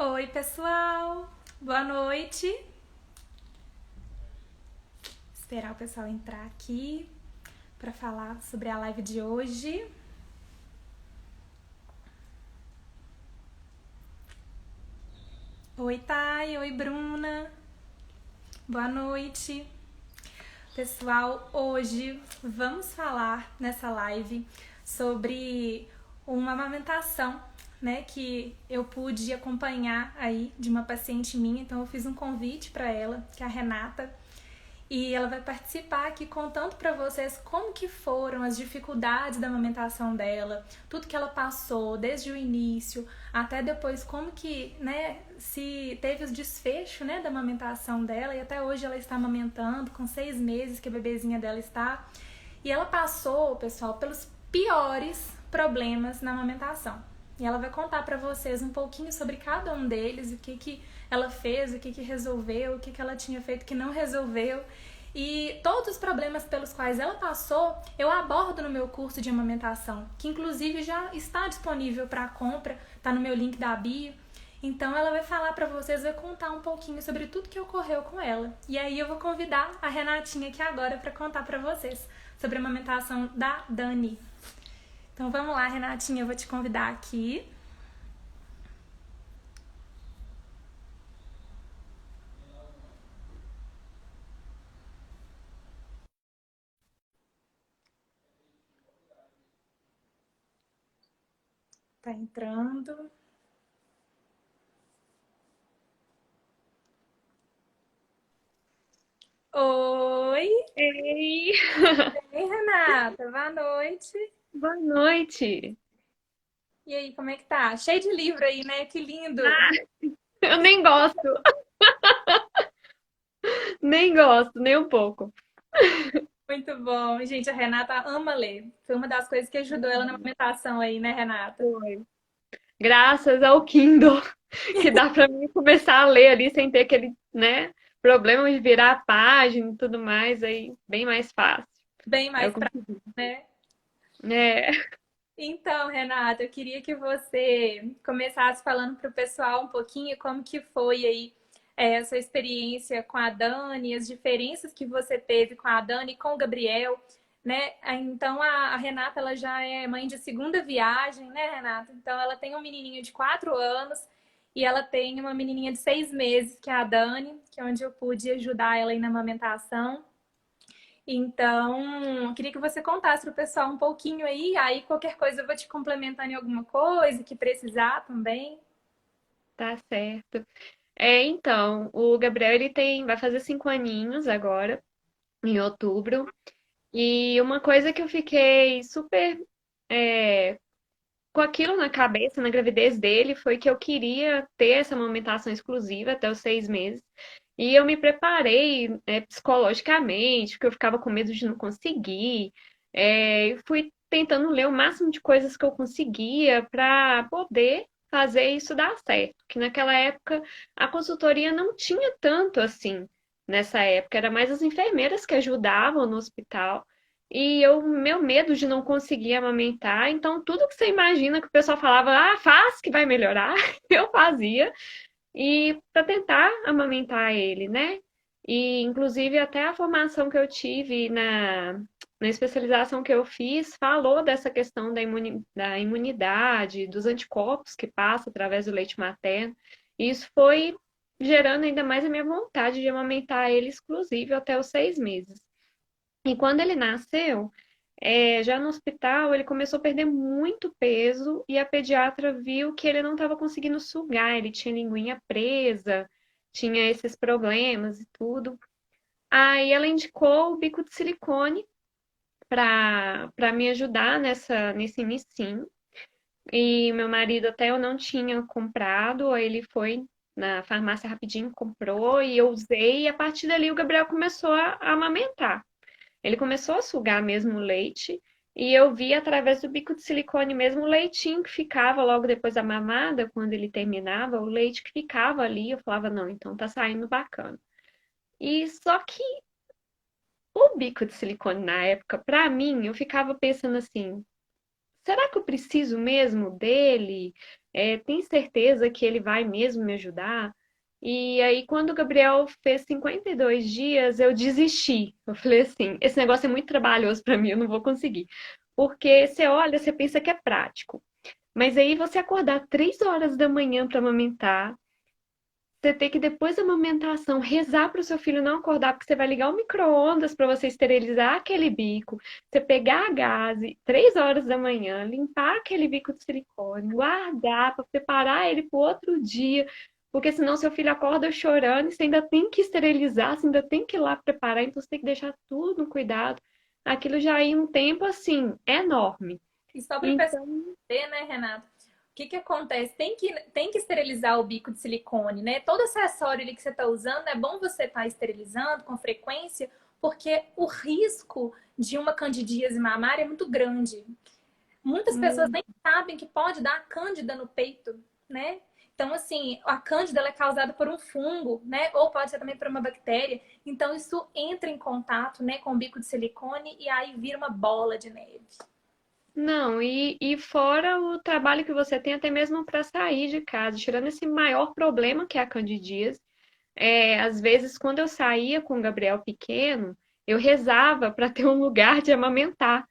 Oi, pessoal. Boa noite. Esperar o pessoal entrar aqui para falar sobre a live de hoje. Oi, Thay. Oi, Bruna. Boa noite. Pessoal, hoje vamos falar nessa live sobre uma amamentação, né, que eu pude acompanhar aí de uma paciente minha. Então eu fiz um convite para ela, que é a Renata. E ela vai participar aqui contando para vocês como que foram as dificuldades da amamentação dela, tudo que ela passou desde o início até depois, como que, né, se teve os desfechos, né, da amamentação dela, e até hoje ela está amamentando com 6 meses que a bebezinha dela está. E ela passou, pessoal, pelos piores problemas na amamentação. E ela vai contar para vocês um pouquinho sobre cada um deles, o que ela fez, o que resolveu, o que ela tinha feito que não resolveu. E todos os problemas pelos quais ela passou, eu abordo no meu curso de amamentação, que inclusive já está disponível para compra, está no meu link da bio. Então ela vai falar para vocês, vai contar um pouquinho sobre tudo que ocorreu com ela. E aí eu vou convidar a Renatinha aqui agora para contar para vocês sobre a amamentação da Dani. Então vamos lá, Renatinha, eu vou te convidar aqui. Tá entrando. Oi! Ei, Ei, Renata, boa noite. boa noite. E aí, como é que tá? Cheio de livro aí, né? Que lindo! Ah, eu nem gosto, nem gosto, nem um pouco. Muito bom. Gente, a Renata ama ler. Foi uma das coisas que ajudou ela na amamentação aí, né, Renata? Foi. Graças ao Kindle, que dá pra mim começar a ler ali sem ter aquele, né, problema de virar a página e tudo mais, aí bem mais fácil. Bem Aí eu mais prático, consegui. né? É, Então, Renata, eu queria que você começasse falando para o pessoal um pouquinho como que foi aí a sua experiência com a Dani, as diferenças que você teve com a Dani e com o Gabriel, né? Então, a Renata, ela já é mãe de segunda viagem, né, Renata? Então, ela tem um menininho de 4 anos e ela tem uma menininha de 6 meses, que é a Dani, que é onde eu pude ajudar ela aí na amamentação. Então, queria que você contasse para o pessoal um pouquinho aí qualquer coisa eu vou te complementando em alguma coisa que precisar também. tá certo. Então, o Gabriel, ele vai fazer 5 aninhos agora, em outubro. E uma coisa que eu fiquei super é, com aquilo na cabeça, na gravidez dele, foi que eu queria ter essa amamentação exclusiva até os 6 meses. E eu me preparei, psicologicamente, porque eu ficava com medo de não conseguir. E fui tentando ler o máximo de coisas que eu conseguia para poder fazer isso dar certo. Que naquela época a consultoria não tinha tanto assim, nessa época. Era mais as enfermeiras que ajudavam no hospital. E meu medo de não conseguir amamentar, então tudo que você imagina que o pessoal falava, ah, faz que vai melhorar, eu fazia, e para tentar amamentar ele, né? E inclusive até a formação que eu tive na especialização que eu fiz falou dessa questão da imunidade, dos anticorpos que passa através do leite materno. E isso foi gerando ainda mais a minha vontade de amamentar ele exclusivo até os 6 meses. E quando ele nasceu, já no hospital, ele começou a perder muito peso e a pediatra viu que ele não estava conseguindo sugar, ele tinha linguinha presa, tinha esses problemas e tudo. Aí ela indicou o bico de silicone para me ajudar nesse inicinho. E meu marido até eu não tinha comprado, aí ele foi na farmácia rapidinho, comprou e eu usei, e a partir dali o Gabriel começou a amamentar. Ele começou a sugar mesmo o leite e eu vi através do bico de silicone mesmo o leitinho que ficava logo depois da mamada, quando ele terminava, o leite que ficava ali, eu falava, não, então tá saindo bacana. E só que o bico de silicone na época, pra mim, eu ficava pensando assim, será que eu preciso mesmo dele? Tem certeza que ele vai mesmo me ajudar? E aí, quando o Gabriel fez 52 dias, eu desisti. Eu falei assim: esse negócio é muito trabalhoso para mim, eu não vou conseguir. Porque você olha, você pensa que é prático. Mas aí você acordar 3 horas da manhã para amamentar, você ter que, depois da amamentação, rezar para o seu filho não acordar, porque você vai ligar o micro-ondas para você esterilizar aquele bico, você pegar a gaze 3 horas da manhã, limpar aquele bico de silicone, guardar para preparar ele para o outro dia, porque senão seu filho acorda chorando e você ainda tem que esterilizar, você ainda tem que ir lá preparar, então você tem que deixar tudo no cuidado. Aquilo já em um tempo assim enorme. E só para o pessoal Então, entender, né, Renato? O que que acontece? Tem que esterilizar o bico de silicone, né? Todo acessório ali que você está usando, é bom você estar esterilizando com frequência, porque o risco de uma candidíase mamária é muito grande. Muitas pessoas nem sabem que pode dar cândida no peito, né? Então, assim, a cândida ela é causada por um fungo, né? Ou pode ser também por uma bactéria. Então, isso entra em contato, né, com o bico de silicone e aí vira uma bola de neve. não, e fora o trabalho que você tem até mesmo para sair de casa, tirando esse maior problema que é a candidíase, às vezes quando eu saía com o Gabriel pequeno, eu rezava para ter um lugar de amamentar.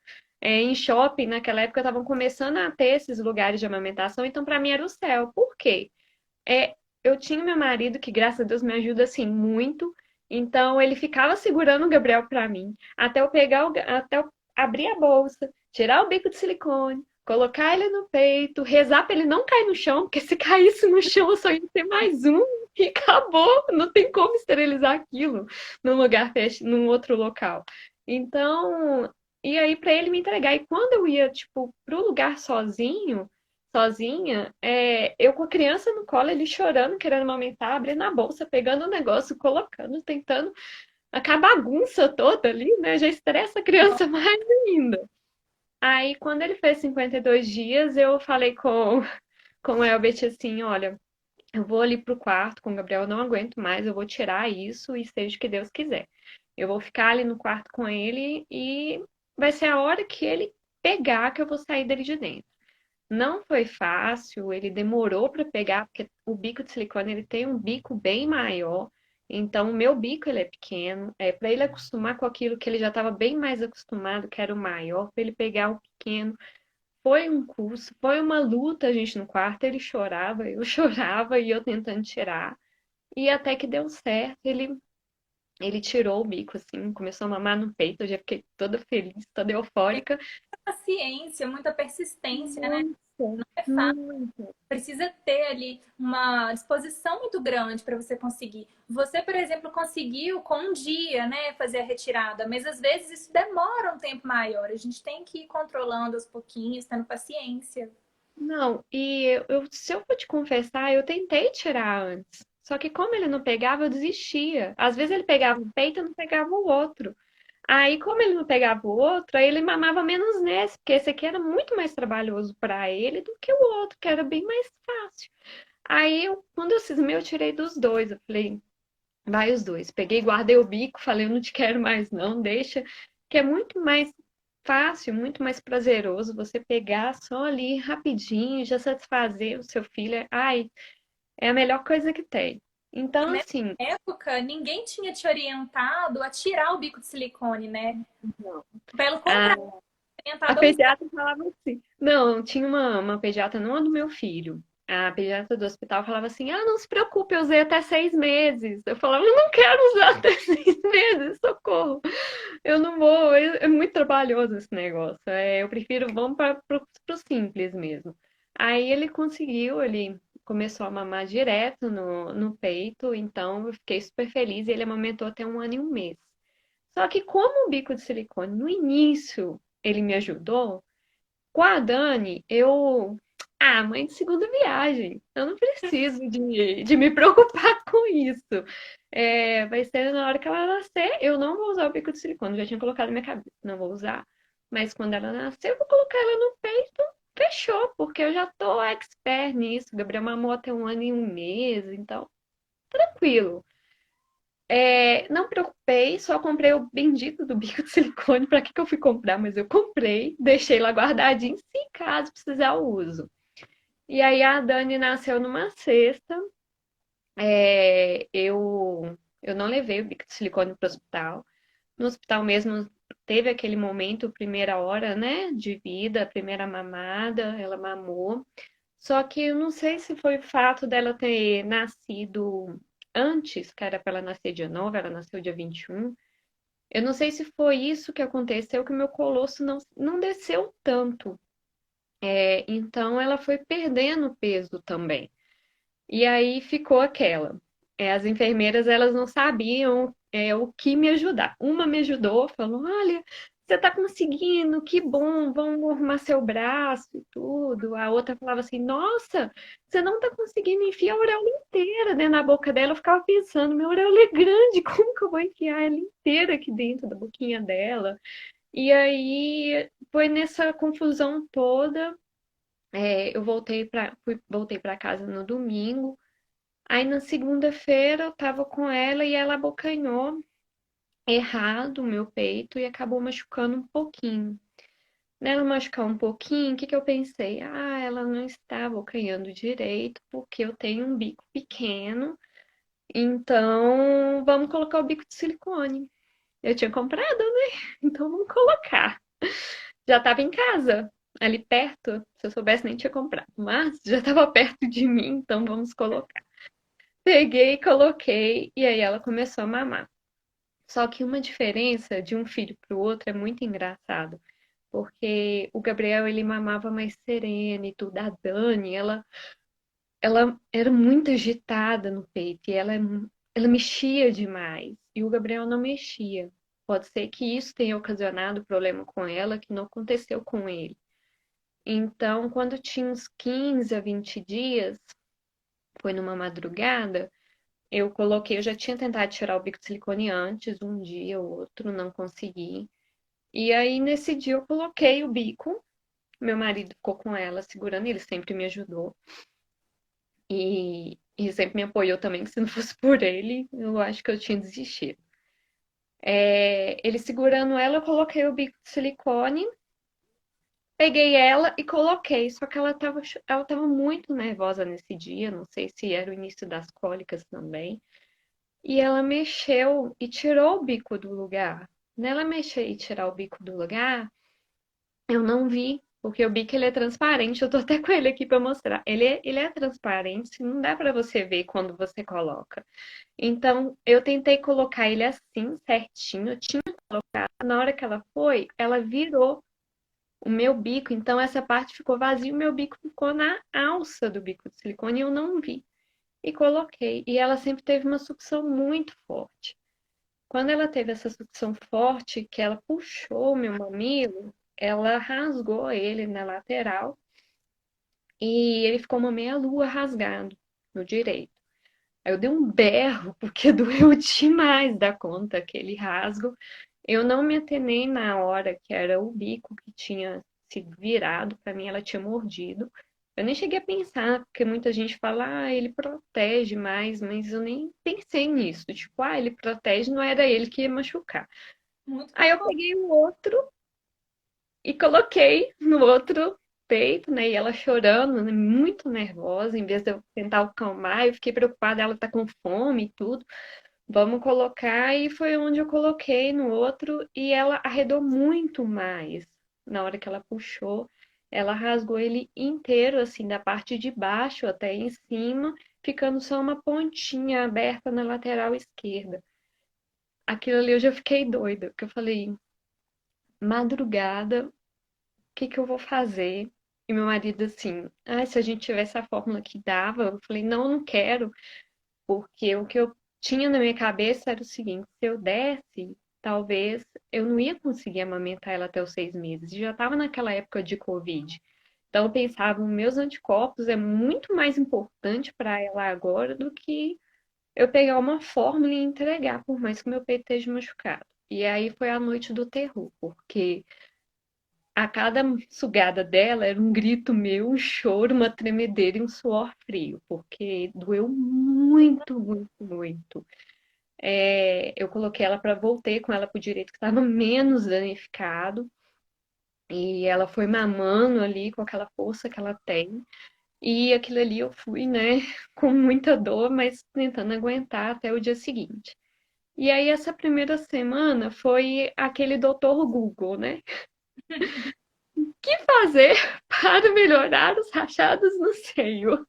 Em shopping, naquela época, estavam começando a ter esses lugares de amamentação, então para mim era o céu. Por quê? Eu tinha meu marido que, graças a Deus, me ajuda assim muito. Então ele ficava segurando o Gabriel para mim, até eu abrir a bolsa, tirar o bico de silicone, colocar ele no peito, rezar para ele não cair no chão, porque se caísse no chão eu só ia ter mais um e acabou. Não tem como esterilizar aquilo num lugar num outro local. Então, e aí para ele me entregar. E quando eu ia tipo pro lugar sozinha, eu com a criança no colo, ele chorando, querendo amamentar, abrindo a bolsa, pegando o negócio, colocando, tentando a bagunça toda ali, né? Já estressa a criança mais ainda. Aí, quando ele fez 52 dias, eu falei com o Elbert assim: olha, eu vou ali pro quarto com o Gabriel, eu não aguento mais, eu vou tirar isso e seja o que Deus quiser. Eu vou ficar ali no quarto com ele e vai ser a hora que ele pegar que eu vou sair dele de dentro. Não foi fácil, ele demorou para pegar, porque o bico de silicone ele tem um bico bem maior. Então, o meu bico ele é pequeno, para ele acostumar com aquilo que ele já estava bem mais acostumado, que era o maior, para ele pegar o pequeno. Foi um curso, foi uma luta, a gente no quarto, ele chorava, eu chorava e eu tentando tirar. E até que deu certo, ele tirou o bico assim, começou a mamar no peito, eu já fiquei toda feliz, toda eufórica. Paciência, muita persistência, né? Nossa, É fácil. muito. Precisa ter ali uma disposição muito grande para você conseguir. Você, por exemplo, conseguiu com um dia, né, fazer a retirada, mas às vezes isso demora um tempo maior. A gente tem que ir controlando aos pouquinhos, tendo paciência. Não, se eu for te confessar, eu tentei tirar antes. Só que como ele não pegava, eu desistia. Às vezes ele pegava um peito e não pegava o outro. Aí, como ele não pegava o outro, aí ele mamava menos nesse, porque esse aqui era muito mais trabalhoso para ele do que o outro, que era bem mais fácil. Aí, quando eu cismei, eu tirei dos dois. Eu falei, vai os dois. Peguei, guardei o bico, falei, eu não te quero mais não, deixa. Que é muito mais fácil, muito mais prazeroso você pegar só ali rapidinho, e já satisfazer o seu filho. Ai, é a melhor coisa que tem. E Então, nessa assim, época, ninguém tinha te orientado a tirar o bico de silicone, né? não. Pelo A, contrário, a orientado a usar. pediatra falava assim. Não, tinha uma pediatra, não a do meu filho. A pediatra do hospital falava assim: ah, não se preocupe, eu usei até 6 meses. Eu falava, eu não quero usar até 6 meses, socorro. Eu não vou, é muito trabalhoso esse negócio. Eu prefiro, vamos para o simples mesmo. Aí ele conseguiu, ele começou a mamar direto no peito, então eu fiquei super feliz e ele amamentou até 1 ano e 1 mês. Só que como o bico de silicone, no início, ele me ajudou, com a Dani, mãe de segunda viagem, eu não preciso de me preocupar com isso. Vai ser na hora que ela nascer, eu não vou usar o bico de silicone, já tinha colocado na minha cabeça, não vou usar. Mas quando ela nascer, eu vou colocar ela no peito, fechou, porque eu já tô expert nisso. O Gabriel mamou até 1 ano e 1 mês, então, tranquilo. Não preocupei, só comprei o bendito do bico de silicone. Pra que que eu fui comprar? Mas eu comprei, deixei lá guardadinho, se caso precisar eu uso. E aí a Dani nasceu numa sexta. Eu não levei o bico de silicone para o hospital. No hospital mesmo teve aquele momento, primeira hora, né, de vida, a primeira mamada, ela mamou. Só que eu não sei se foi o fato dela ter nascido antes, que era para ela nascer dia 9, ela nasceu dia 21. Eu não sei se foi isso que aconteceu, que o meu colosso não desceu tanto. Então ela foi perdendo peso também. E aí ficou aquela. As enfermeiras, elas não sabiam o que me ajudar. Uma me ajudou, falou: Olha, você tá conseguindo, que bom, vamos arrumar seu braço e tudo. A outra falava assim: Nossa, você não tá conseguindo enfiar a auréola inteira dentro da boca dela. Eu ficava pensando: Minha auréola é grande, como que eu vou enfiar ela inteira aqui dentro da boquinha dela? E aí foi nessa confusão toda. Voltei para casa no domingo. Aí na segunda-feira eu tava com ela e ela abocanhou errado o meu peito e acabou machucando um pouquinho. Nela machucar um pouquinho, o que que eu pensei? Ah, ela não está abocanhando direito porque eu tenho um bico pequeno, então vamos colocar o bico de silicone. Eu tinha comprado, né? Então vamos colocar. Já estava em casa, ali perto. Se eu soubesse, nem tinha comprado, mas já estava perto de mim, então vamos colocar. Peguei, coloquei e aí ela começou a mamar. Só que uma diferença de um filho para o outro é muito engraçado, porque o Gabriel ele mamava mais sereno e tudo. A Dani, ela era muito agitada no peito e ela mexia demais e o Gabriel não mexia. Pode ser que isso tenha ocasionado problema com ela que não aconteceu com ele. Então, quando tinha uns 15 a 20 dias, foi numa madrugada. Eu já tinha tentado tirar o bico de silicone antes, um dia ou outro, não consegui. E aí, nesse dia, eu coloquei o bico. Meu marido ficou com ela segurando, ele sempre me ajudou. E sempre me apoiou também, que se não fosse por ele, eu acho que eu tinha desistido. Ele segurando ela, eu coloquei o bico de silicone, peguei ela e coloquei. Só que ela tava muito nervosa nesse dia, não sei se era o início das cólicas também. E ela mexeu e tirou o bico do lugar. Nela mexer e tirar o bico do lugar, eu não vi, porque o bico ele é transparente. Eu tô até com ele aqui para mostrar. Ele é transparente, não dá para você ver quando você coloca. Então, eu tentei colocar ele assim, certinho. Eu tinha colocado. Na hora que ela foi, ela virou o meu bico. Então, essa parte ficou vazia. O meu bico ficou na alça do bico de silicone e eu não vi. E coloquei. E ela sempre teve uma sucção muito forte. Quando ela teve essa sucção forte, que ela puxou o meu mamilo, ela rasgou ele na lateral e ele ficou uma meia-lua rasgado no direito. Aí eu dei um berro, porque doeu demais da conta aquele rasgo. Eu não me atenei na hora que era o bico que tinha se virado, para mim ela tinha mordido. Eu nem cheguei a pensar, porque muita gente fala, ele protege mais, mas eu nem pensei nisso. Tipo, ele protege, não era ele que ia machucar. Muito Aí pelo eu peguei o outro e coloquei no outro peito, né? E ela chorando, né, muito nervosa, em vez de eu tentar acalmar, eu fiquei preocupada, ela tá com fome e tudo. Vamos colocar, e foi onde eu coloquei no outro, e ela arredou muito mais. Na hora que ela puxou, ela rasgou ele inteiro, assim, da parte de baixo até em cima, ficando só uma pontinha aberta na lateral esquerda. Aquilo ali eu já fiquei doida, porque eu falei, madrugada, o que que eu vou fazer? E meu marido assim, se a gente tivesse a fórmula que dava, eu falei, não, não quero, porque o que eu tinha na minha cabeça era o seguinte, se eu desse, talvez eu não ia conseguir amamentar ela até os 6 meses. E já estava naquela época de Covid. Então eu pensava, meus anticorpos é muito mais importante para ela agora do que eu pegar uma fórmula e entregar, por mais que meu peito esteja machucado. E aí foi a noite do terror, porque a cada sugada dela era um grito meu, um choro, uma tremedeira e um suor frio, porque doeu muito, muito, muito. Eu coloquei ela para voltei com ela pro direito que estava menos danificado. E ela foi mamando ali com aquela força que ela tem. E aquilo ali eu fui, né, com muita dor, mas tentando aguentar até o dia seguinte. E aí essa primeira semana foi aquele doutor Google, né? O que fazer para melhorar os rachados no seio?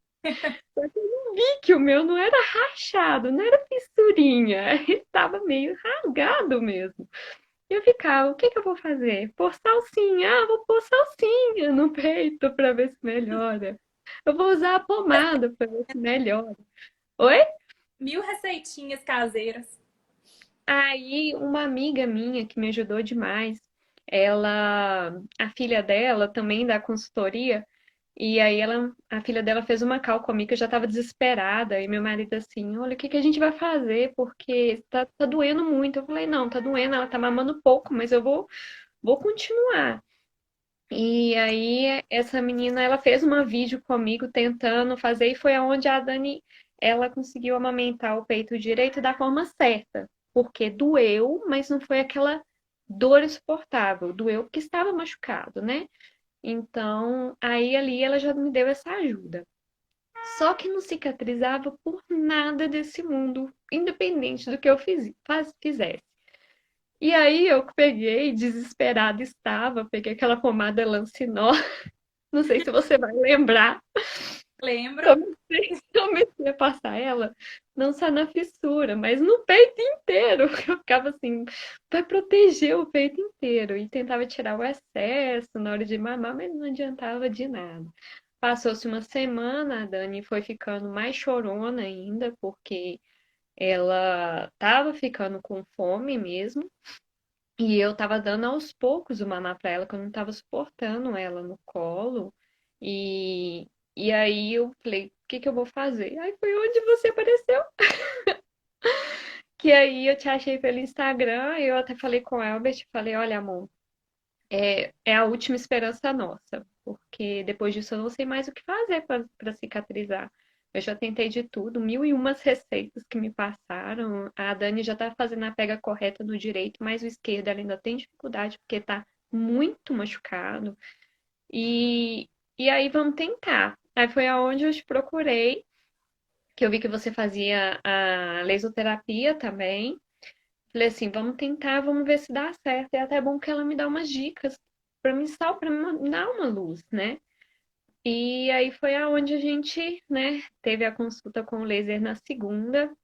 Só que eu não vi que o meu não era rachado, não era fissurinha, estava meio rasgado mesmo. E eu ficava, o que que eu vou fazer? Pôr salsinha, vou pôr salsinha no peito para ver se melhora. Eu vou usar a pomada para ver se melhora. Oi? Mil receitinhas caseiras. Aí, uma amiga minha que me ajudou demais, a filha dela também dá consultoria, e aí a filha dela fez uma call comigo, que eu já estava desesperada, e meu marido assim, olha, o que que a gente vai fazer? Porque tá doendo muito. Eu falei, não, tá doendo, ela tá mamando pouco, mas vou continuar. E aí, essa menina, ela fez uma vídeo comigo tentando fazer, e foi aonde a Dani, ela conseguiu amamentar o peito direito da forma certa. Porque doeu, mas não foi aquela dor insuportável. Doeu porque estava machucado, né? Então, aí ali ela já me deu essa ajuda. Só que não cicatrizava por nada desse mundo, independente do que eu fizesse. E aí eu peguei, desesperada estava, peguei aquela pomada Lancinol, não sei se você vai lembrar, Lembro. comecei a passar ela, não só na fissura, mas no peito inteiro. Eu ficava assim, vai proteger o peito inteiro. E tentava tirar o excesso na hora de mamar, mas não adiantava de nada. Passou-se uma semana, a Dani foi ficando mais chorona ainda, porque ela estava ficando com fome mesmo. E eu tava dando aos poucos o mamar pra ela, que eu não tava suportando ela no colo. E, e aí eu falei, o que que eu vou fazer? Aí foi onde você apareceu. Que aí eu te achei pelo Instagram, e eu até falei com o Albert, falei, olha, amor, é a última esperança nossa, porque depois disso eu não sei mais o que fazer para cicatrizar. Eu já tentei de tudo, mil e umas receitas que me passaram. A Dani já tá fazendo a pega correta no direito, mas o esquerdo ela ainda tem dificuldade porque tá muito machucado. E, e aí vamos tentar. Aí foi aonde eu te procurei, que eu vi que você fazia a laserterapia também. Falei assim, vamos tentar, vamos ver se dá certo. É até bom que ela me dá umas dicas para me dar uma luz, né? E aí foi aonde a gente, né, teve a consulta com o laser na segunda.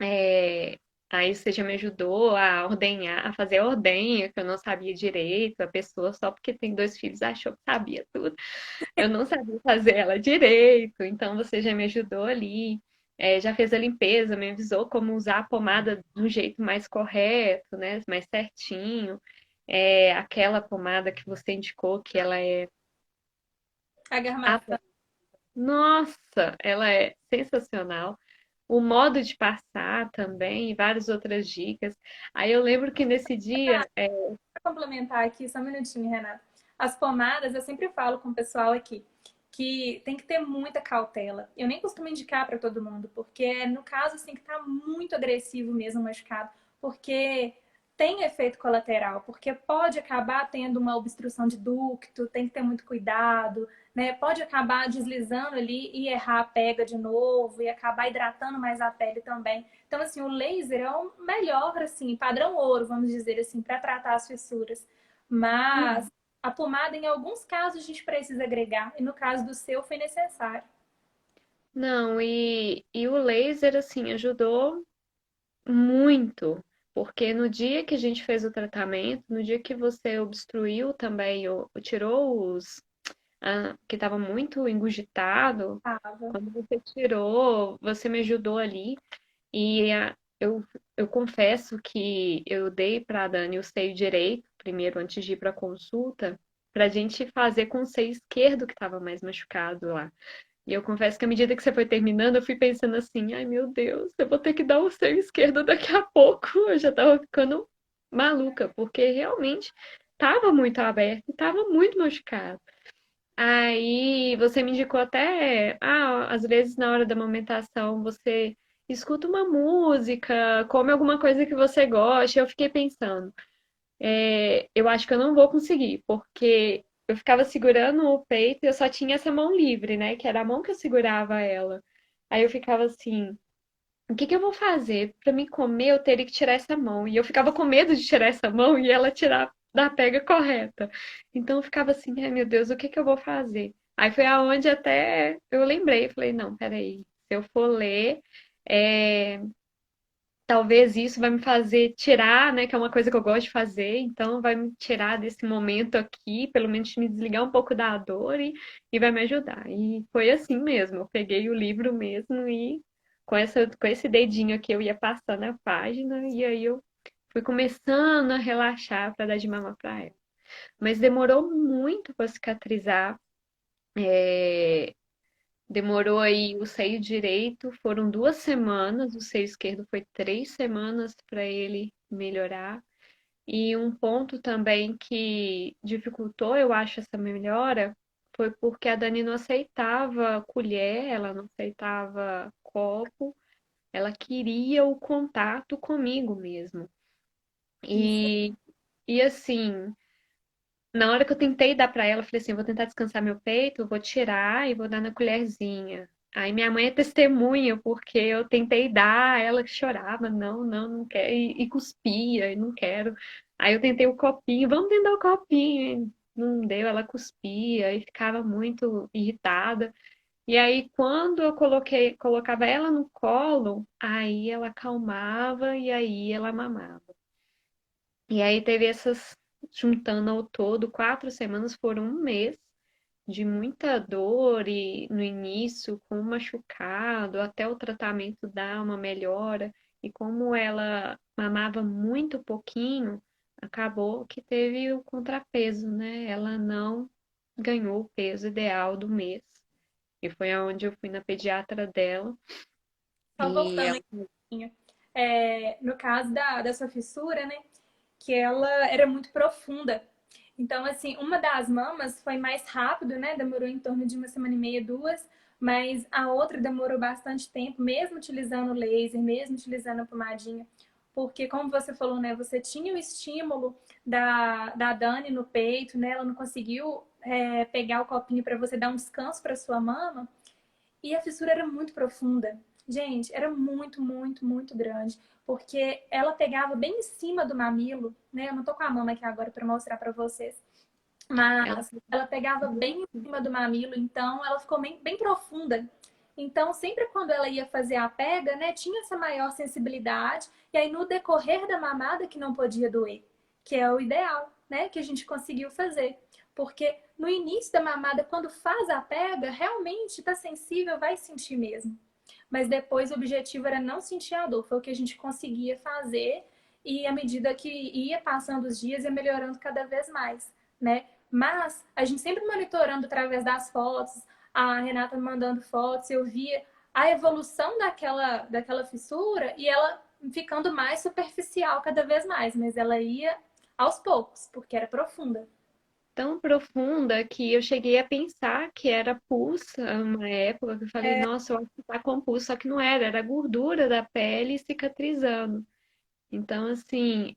É, Aí você já me ajudou a ordenhar, a fazer a ordenha, que eu não sabia direito. A pessoa, só porque tem dois filhos, achou que sabia tudo. Eu não sabia fazer ela direito, então você já me ajudou ali. Já fez a limpeza, me avisou como usar a pomada do jeito mais correto, né? Mais certinho. Aquela pomada que você indicou que ela é. A garmação. Nossa, ela é sensacional. O modo de passar também, e várias outras dicas. Aí eu lembro que nesse dia. Para complementar aqui, só um minutinho, Renata. As pomadas, eu sempre falo com o pessoal aqui que tem que ter muita cautela. Eu nem costumo indicar para todo mundo, porque no caso assim que tá muito agressivo mesmo o machucado, porque tem efeito colateral, porque pode acabar tendo uma obstrução de ducto, tem que ter muito cuidado, né? Pode acabar deslizando ali e errar a pega de novo e acabar hidratando mais a pele também. Então, assim, o laser é o melhor, assim, padrão ouro, vamos dizer assim, para tratar as fissuras. Mas a pomada, em alguns casos, a gente precisa agregar, e no caso do seu, foi necessário. Não, e o laser, assim, ajudou muito, porque no dia que a gente fez o tratamento, no dia que você obstruiu também, tirou que estava muito engurgitado, Tava. quando você tirou, você me ajudou ali. E eu confesso que eu dei para a Dani o seio direito, primeiro, antes de ir para a consulta, para a gente fazer com o seio esquerdo que estava mais machucado lá. E eu confesso que à medida que você foi terminando, eu fui pensando assim, ai meu Deus, eu vou ter que dar o seio esquerdo daqui a pouco. Eu já tava ficando maluca, porque realmente tava muito aberto, tava muito machucado. Aí você me indicou até, às vezes na hora da amamentação você escuta uma música, come alguma coisa que você goste. Eu fiquei pensando, eu acho que eu não vou conseguir, porque eu ficava segurando o peito e eu só tinha essa mão livre, né? Que era a mão que eu segurava ela. Aí eu ficava assim, o que que eu vou fazer? Pra mim comer, eu teria que tirar essa mão. E eu ficava com medo de tirar essa mão e ela tirar da pega correta. Então eu ficava assim, ai meu Deus, o que que eu vou fazer? Aí foi aonde até eu lembrei, falei, não, peraí, se eu for ler, é, talvez isso vai me fazer tirar, né, que é uma coisa que eu gosto de fazer, então vai me tirar desse momento aqui, pelo menos me desligar um pouco da dor e vai me ajudar. E foi assim mesmo, eu peguei o livro mesmo e com esse dedinho aqui eu ia passando a página e aí eu fui começando a relaxar para dar de mamar para ela. Mas demorou muito para cicatrizar. Demorou aí o seio direito, foram 2 semanas, o seio esquerdo foi 3 semanas para ele melhorar. E um ponto também que dificultou, eu acho, essa melhora foi porque a Dani não aceitava colher, ela não aceitava copo, ela queria o contato comigo mesmo. Isso. E, e assim, na hora que eu tentei dar pra ela, eu falei assim, eu vou tentar descansar meu peito, eu vou tirar e vou dar na colherzinha. Aí minha mãe é testemunha, porque eu tentei dar, ela que chorava, não, não, não quero, e cuspia, e não quero. Aí eu tentei o copinho, vamos tentar o copinho. E não deu, ela cuspia e ficava muito irritada. E aí, quando eu colocava ela no colo, aí ela acalmava e aí ela mamava. E aí teve essas, juntando ao todo, 4 semanas, foram um mês de muita dor e no início com um machucado, até o tratamento dar uma melhora. E como ela mamava muito pouquinho, acabou que teve o contrapeso, né? Ela não ganhou o peso ideal do mês. E foi aonde eu fui na pediatra dela. Só E voltando ela, aqui, um pouquinho. No caso da sua fissura, né? Que ela era muito profunda. Então, assim, uma das mamas foi mais rápido, né? Demorou em torno de 1 semana e meia, 2, mas a outra demorou bastante tempo, mesmo utilizando laser, mesmo utilizando a pomadinha. Porque, como você falou, né? Você tinha o estímulo da Dani no peito, né? Ela não conseguiu pegar o copinho para você dar um descanso para sua mama. E a fissura era muito profunda. Gente, era muito, muito, muito grande. Porque ela pegava bem em cima do mamilo, né? Eu não tô com a mama aqui agora para mostrar para vocês. ela Mas ela pegava bem em cima do mamilo, então ela ficou bem, bem profunda. Então, sempre quando ela ia fazer a pega, né, tinha essa maior sensibilidade. E aí, no decorrer da mamada, que não podia doer, que é o ideal, né, que a gente conseguiu fazer. Porque no início da mamada, quando faz a pega, realmente está sensível, vai sentir mesmo. Mas depois o objetivo era não sentir a dor, foi o que a gente conseguia fazer. E à medida que ia passando os dias, ia melhorando cada vez mais, né? Mas a gente sempre monitorando através das fotos, a Renata me mandando fotos, eu via a evolução daquela fissura e ela ficando mais superficial cada vez mais, mas ela ia aos poucos, porque era profunda. tão profunda que eu cheguei a pensar que era pus, uma época que eu falei, nossa, eu acho que tá com pus, só que não era, era a gordura da pele cicatrizando. Então, assim,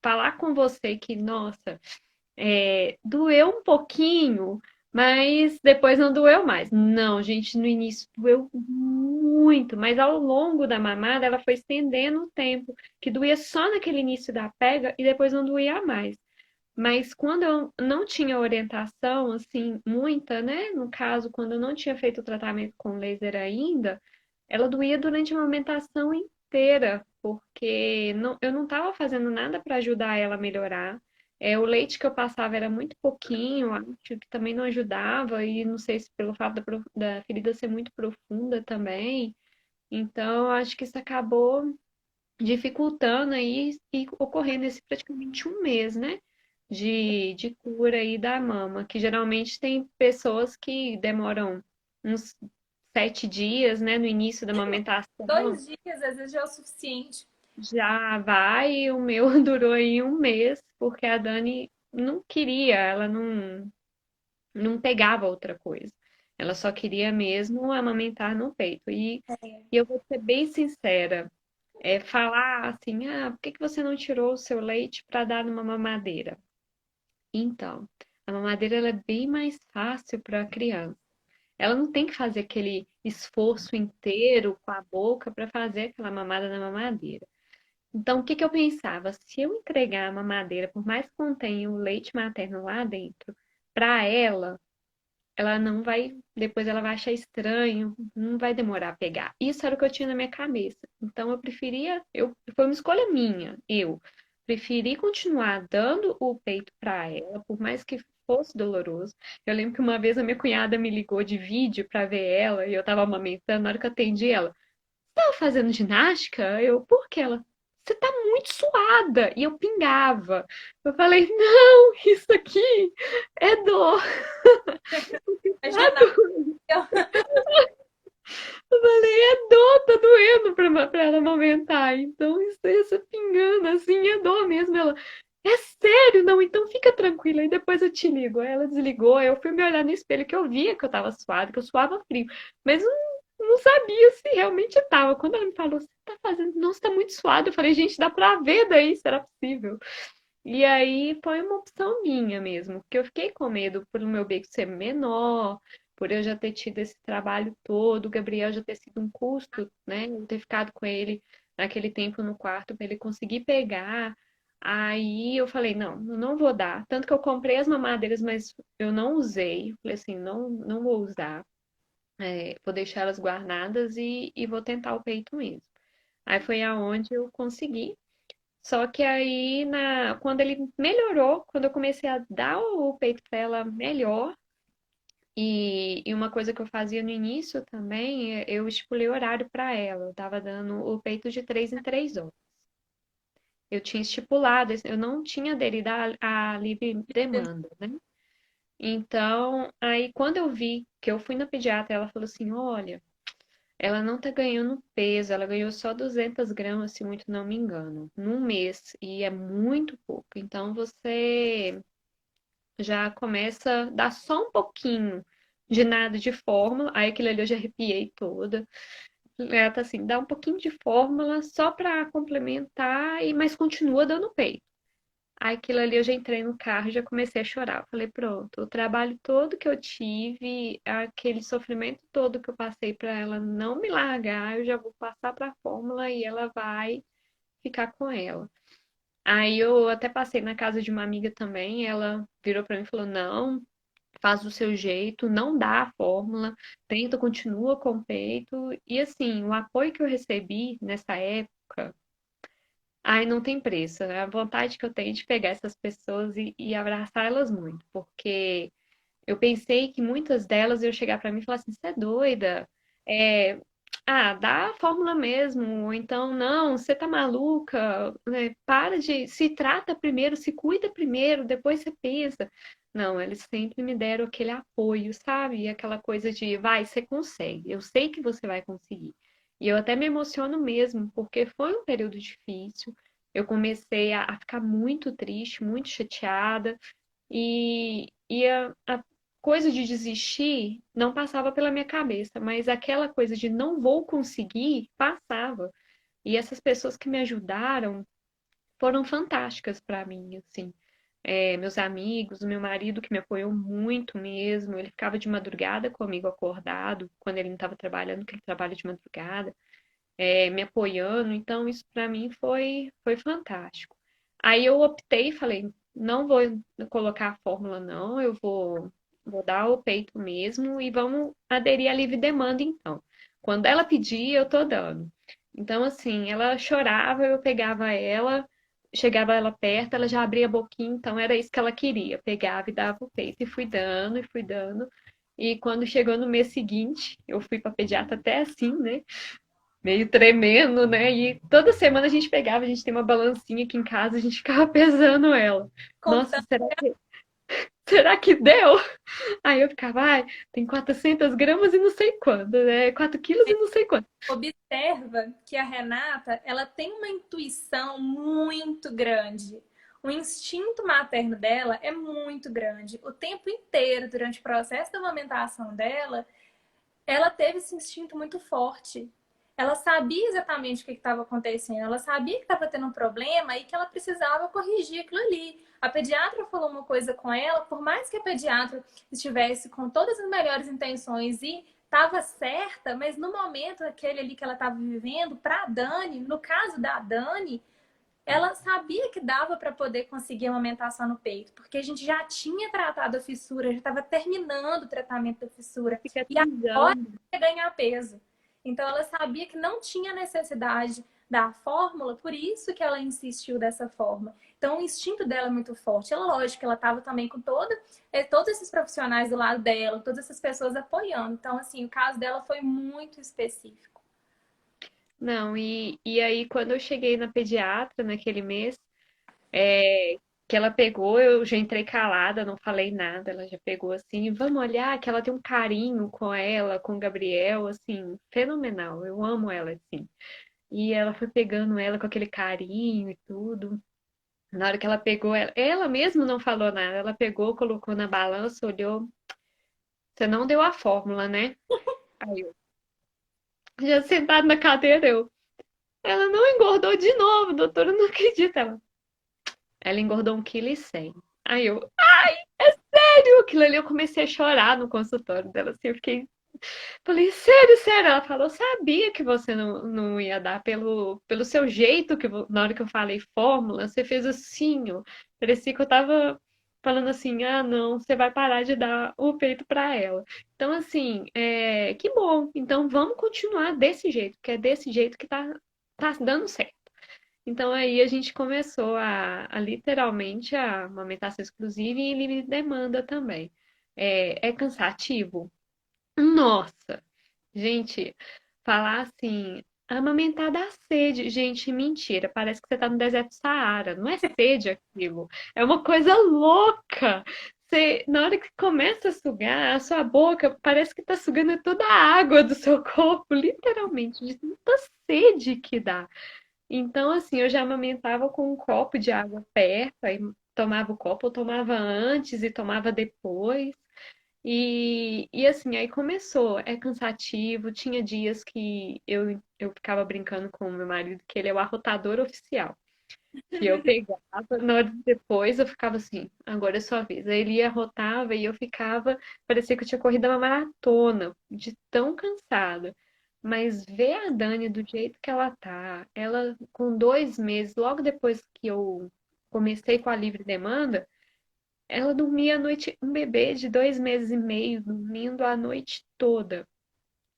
falar com você que, nossa, doeu um pouquinho, mas depois não doeu mais. Não, gente, no início doeu muito, mas ao longo da mamada ela foi estendendo o tempo, que doía só naquele início da pega e depois não doía mais. Mas quando eu não tinha orientação, assim, muita, né? No caso, quando eu não tinha feito o tratamento com laser ainda, ela doía durante a amamentação inteira, porque eu não estava fazendo nada para ajudar ela a melhorar. O leite que eu passava era muito pouquinho, acho que também não ajudava, e não sei se pelo fato da ferida ser muito profunda também. Então, acho que isso acabou dificultando aí e ocorrendo esse praticamente um mês, né? De cura aí da mama, que geralmente tem pessoas que demoram uns 7 dias, né? No início da amamentação, 2 dias, às vezes, já é o suficiente. já vai, e o meu durou aí um mês, porque a Dani não queria, ela não pegava outra coisa. Ela só queria mesmo amamentar no peito. E eu vou ser bem sincera, falar assim, por que que você não tirou o seu leite para dar numa mamadeira? Então, a mamadeira ela é bem mais fácil para a criança. Ela não tem que fazer aquele esforço inteiro com a boca para fazer aquela mamada na mamadeira. Então, o que que eu pensava? Se eu entregar a mamadeira, por mais que contenha o leite materno lá dentro, para ela não vai, depois ela vai achar estranho, não vai demorar a pegar. Isso era o que eu tinha na minha cabeça. Então eu preferia, foi uma escolha minha, eu preferi continuar dando o peito para ela, por mais que fosse doloroso. Eu lembro que uma vez a minha cunhada me ligou de vídeo para ver ela e eu tava amamentando, na hora que eu atendi ela, tava fazendo ginástica? Eu, por quê? Ela, você tá muito suada. E eu pingava. Eu falei, não, isso aqui é dor. Imaginar. Eu falei, é dor, tá doendo pra ela amamentar. Então, isso pingando assim, é dor mesmo. Ela, é sério? Não, então fica tranquila, aí depois eu te ligo. Aí ela desligou, aí eu fui me olhar no espelho, que eu via que eu tava suada, que eu suava frio. Mas não sabia se realmente tava. Quando ela me falou, você tá fazendo, nossa, tá muito suado. Eu falei, gente, dá pra ver daí se era possível. E aí foi uma opção minha mesmo, porque eu fiquei com medo por o meu beco ser menor, por eu já ter tido esse trabalho todo, o Gabriel já ter sido um custo, né? Eu ter ficado com ele naquele tempo no quarto para ele conseguir pegar. Aí eu falei, não, eu não vou dar. Tanto que eu comprei as mamadeiras, mas eu não usei. Falei assim, não, não vou usar. Vou deixar elas guardadas e vou tentar o peito mesmo. Aí foi aonde eu consegui. Só que aí, quando ele melhorou, quando eu comecei a dar o peito para ela melhor, e uma coisa que eu fazia no início também, eu estipulei horário para ela. Eu tava dando o peito de 3 em 3 horas. Eu tinha estipulado, eu não tinha aderido à livre demanda, né? Então, aí quando eu vi que eu fui na pediatra, ela falou assim: olha, ela não tá ganhando peso, ela ganhou só 200 gramas, se muito não me engano, num mês, e é muito pouco. Então você já começa a dar só um pouquinho de nada de fórmula, aí aquilo ali eu já arrepiei toda. Ela tá assim, dá um pouquinho de fórmula só para complementar, mas continua dando peito. Aí aquilo ali eu já entrei no carro e já comecei a chorar. Eu falei, pronto, o trabalho todo que eu tive, aquele sofrimento todo que eu passei para ela não me largar, eu já vou passar para a fórmula e ela vai ficar com ela. Aí eu até passei na casa de uma amiga também, ela virou para mim e falou: "Não, faz do seu jeito, não dá a fórmula, tenta, continua com o peito". E assim, o apoio que eu recebi nessa época, ai, não tem preço, né? A vontade que eu tenho de pegar essas pessoas e abraçar elas muito, porque eu pensei que muitas delas iam chegar pra mim e falar assim: você é doida? É, dá a fórmula mesmo, ou então, não, você tá maluca, né? Para de. Se trata primeiro, se cuida primeiro, depois você pensa. Não, eles sempre me deram aquele apoio, sabe? E aquela coisa de, vai, você consegue, eu sei que você vai conseguir. E eu até me emociono mesmo, porque foi um período difícil. Eu comecei a ficar muito triste, muito chateada. E a coisa de desistir não passava pela minha cabeça, mas aquela coisa de não vou conseguir passava. E essas pessoas que me ajudaram foram fantásticas para mim, assim. Meus amigos, o meu marido que me apoiou muito mesmo, ele ficava de madrugada comigo acordado, quando ele não estava trabalhando, que ele trabalha de madrugada, me apoiando, então isso para mim foi fantástico. Aí eu optei e falei, não vou colocar a fórmula não, vou dar o peito mesmo e vamos aderir à livre demanda então. Quando ela pedir, eu tô dando. Então assim, ela chorava, eu pegava ela, chegava ela perto, ela já abria a boquinha, então era isso que ela queria, pegava e dava o peito e fui dando e fui dando. E quando chegou no mês seguinte, eu fui para pediatra até assim, né? Meio tremendo, né? E toda semana a gente pegava, a gente tem uma balancinha aqui em casa, a gente ficava pesando ela. Nossa, Contando. será que deu? Aí eu ficava, tem 400 gramas e não sei quando, né? 4 quilos e não sei quando. Observa que a Renata, ela tem uma intuição muito grande. o instinto materno dela é muito grande. O tempo inteiro, durante o processo da amamentação dela, ela teve esse instinto muito forte. Ela sabia exatamente o que estava acontecendo, ela sabia que estava tendo um problema e que ela precisava corrigir aquilo ali. A pediatra falou uma coisa com ela, por mais que a pediatra estivesse com todas as melhores intenções e estava certa, mas no momento aquele ali que ela estava vivendo, para a Dani, no caso da Dani, ela sabia que dava para poder conseguir amamentação no peito, porque a gente já tinha tratado a fissura, já estava terminando o tratamento da fissura Fica e agora trisando. ia ganhar peso. Então ela sabia que não tinha necessidade da fórmula, por isso que ela insistiu dessa forma. Então o instinto dela é muito forte. Ela, lógico, ela estava também com todos esses profissionais do lado dela, todas essas pessoas apoiando. Então, assim, o caso dela foi muito específico. Não, e aí quando eu cheguei na pediatra naquele mês, é, que ela pegou, eu já entrei calada, não falei nada, ela já pegou assim, vamos olhar que ela tem um carinho com ela, com o Gabriel, assim, fenomenal, eu amo ela, assim. E ela foi pegando ela com aquele carinho e tudo. Na hora que ela pegou, ela mesma não falou nada, ela pegou, colocou na balança, olhou, você não deu a fórmula, né? Aí eu, já sentado na cadeira, ela não engordou de novo, doutora, eu não acredito. Ela engordou 1,1 kg. Aí eu, sério? Aquilo ali eu comecei a chorar no consultório dela, assim, eu fiquei, falei, sério, sério? Ela falou, sabia que você não ia dar pelo seu jeito, na hora que eu falei fórmula, você fez assim, ó. Parecia que eu tava falando assim, ah, não, você vai parar de dar o peito pra ela. Então, assim, que bom. Então, vamos continuar desse jeito, porque é desse jeito que tá dando certo. Então aí a gente começou a literalmente a amamentação exclusiva e livre demanda também. É cansativo? Nossa! Gente, falar assim, amamentar dá sede. Gente, mentira. Parece que você tá no deserto do Saara. Não é sede aquilo. É uma coisa louca. Na hora que começa a sugar, a sua boca parece que tá sugando toda a água do seu corpo, literalmente, de tanta sede que dá. Então, assim, eu já amamentava com um copo de água perto, aí tomava o copo, eu tomava antes e tomava depois. E assim, aí começou. É cansativo. Tinha dias que eu ficava brincando com o meu marido, que ele é o arrotador oficial. Que eu pegava, na hora depois eu ficava assim, agora é sua vez. Aí ele ia, arrotava e eu ficava, parecia que eu tinha corrido uma maratona, de tão cansada. Mas ver a Dani do jeito que ela tá, ela com 2 meses, logo depois que eu comecei com a livre demanda, ela dormia a noite, um bebê de 2 meses e meio, dormindo a noite toda.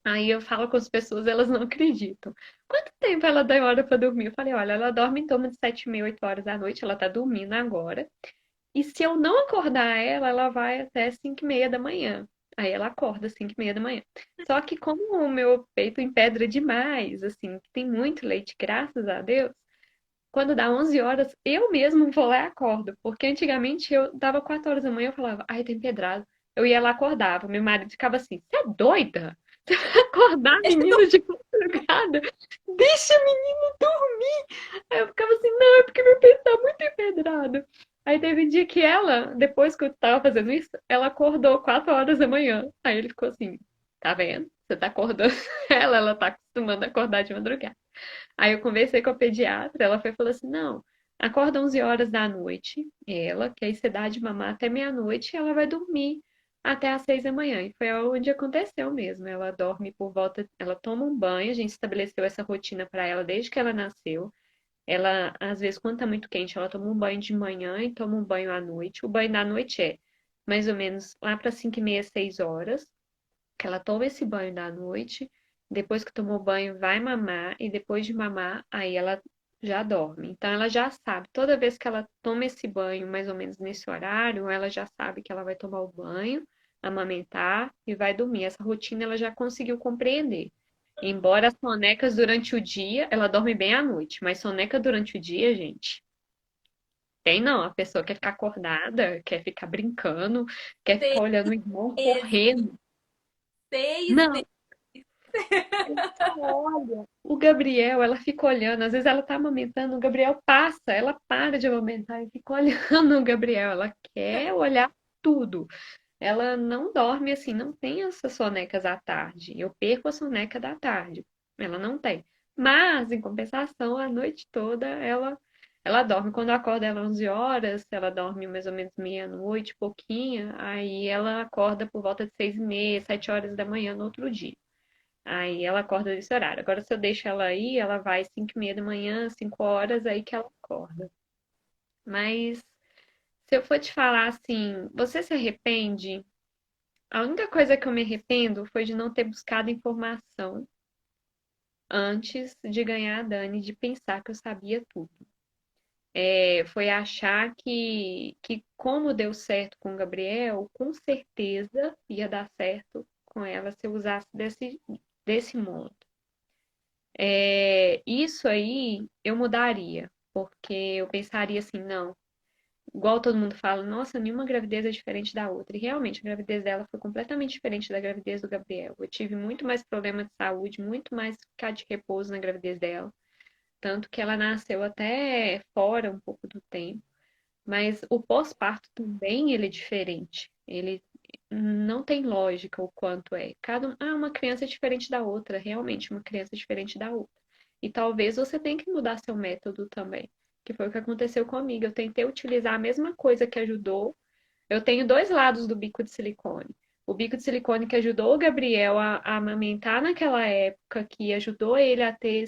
Aí eu falo com as pessoas, elas não acreditam. Quanto tempo ela demora para dormir? Eu falei, olha, ela dorme em torno de 7h30, 8 horas da noite, ela tá dormindo agora. E se eu não acordar ela, ela vai até 5h30 da manhã. Aí ela acorda às 5h30 da manhã. Só que como o meu peito empedra demais, assim, que tem muito leite, graças a Deus, quando dá 11 horas, eu mesmo vou lá e acordo. Porque antigamente eu dava 4 horas da manhã, eu falava, ai, tem pedrado. Eu ia lá, acordava. Meu marido ficava assim, você é doida? Você vai acordar menino de madrugada? Deixa a menina dormir. Aí eu ficava assim, não, é porque meu peito tá muito empedrado. Aí teve um dia que ela, depois que eu tava fazendo isso, ela acordou 4 horas da manhã. Aí ele ficou assim, tá vendo? Você tá acordando ela tá acostumando a acordar de madrugada. Aí eu conversei com a pediatra, ela foi e falou assim: não, acorda 11 horas da noite, ela, que aí você dá de mamar até meia-noite e ela vai dormir até às 6 da manhã. E foi onde aconteceu mesmo. Ela dorme por volta, ela toma um banho, a gente estabeleceu essa rotina para ela desde que ela nasceu. Ela, às vezes, quando tá muito quente, ela toma um banho de manhã e toma um banho à noite. O banho da noite é mais ou menos lá para 5h30, 6 horas que ela toma esse banho da noite, depois que tomou banho, vai mamar, e depois de mamar, aí ela já dorme. Então ela já sabe, toda vez que ela toma esse banho, mais ou menos nesse horário, ela já sabe que ela vai tomar o banho, amamentar e vai dormir. Essa rotina ela já conseguiu compreender. Embora as sonecas durante o dia, ela dorme bem à noite, mas soneca durante o dia, gente, tem não. A pessoa quer ficar acordada, quer ficar brincando, quer ficar Seis olhando o irmão meses, correndo. 6 Não, meses. Ela só olha. O Gabriel, ela fica olhando. Às vezes ela tá amamentando, o Gabriel passa, ela para de amamentar e fica olhando o Gabriel. Ela quer olhar tudo. Ela não dorme assim, não tem essas sonecas à tarde. Eu perco a soneca da tarde. Ela não tem. Mas, em compensação, a noite toda ela dorme. Quando eu acordo ela 11 horas, ela dorme mais ou menos meia-noite, pouquinho. Aí ela acorda por volta de 6h30, 7 horas da manhã no outro dia. Aí ela acorda nesse horário. Agora, se eu deixo ela aí, ela vai 5h30 da manhã, 5 horas, aí que ela acorda. Mas, se eu for te falar assim, você se arrepende? A única coisa que eu me arrependo foi de não ter buscado informação antes de ganhar a Dani, de pensar que eu sabia tudo. Foi achar que como deu certo com o Gabriel, com certeza ia dar certo com ela se eu usasse desse modo. Isso aí eu mudaria, porque eu pensaria assim, não, igual todo mundo fala, nossa, nenhuma gravidez é diferente da outra. E realmente, a gravidez dela foi completamente diferente da gravidez do Gabriel. Eu tive muito mais problema de saúde, muito mais ficar de repouso na gravidez dela. Tanto que ela nasceu até fora um pouco do tempo. Mas o pós-parto também ele é diferente. Ele não tem lógica o quanto é. Uma criança é diferente da outra, realmente, uma criança é diferente da outra. E talvez você tenha que mudar seu método também, que foi o que aconteceu comigo. Eu tentei utilizar a mesma coisa que ajudou. Eu tenho dois lados do bico de silicone. O bico de silicone que ajudou o Gabriel a amamentar naquela época, que ajudou ele a ter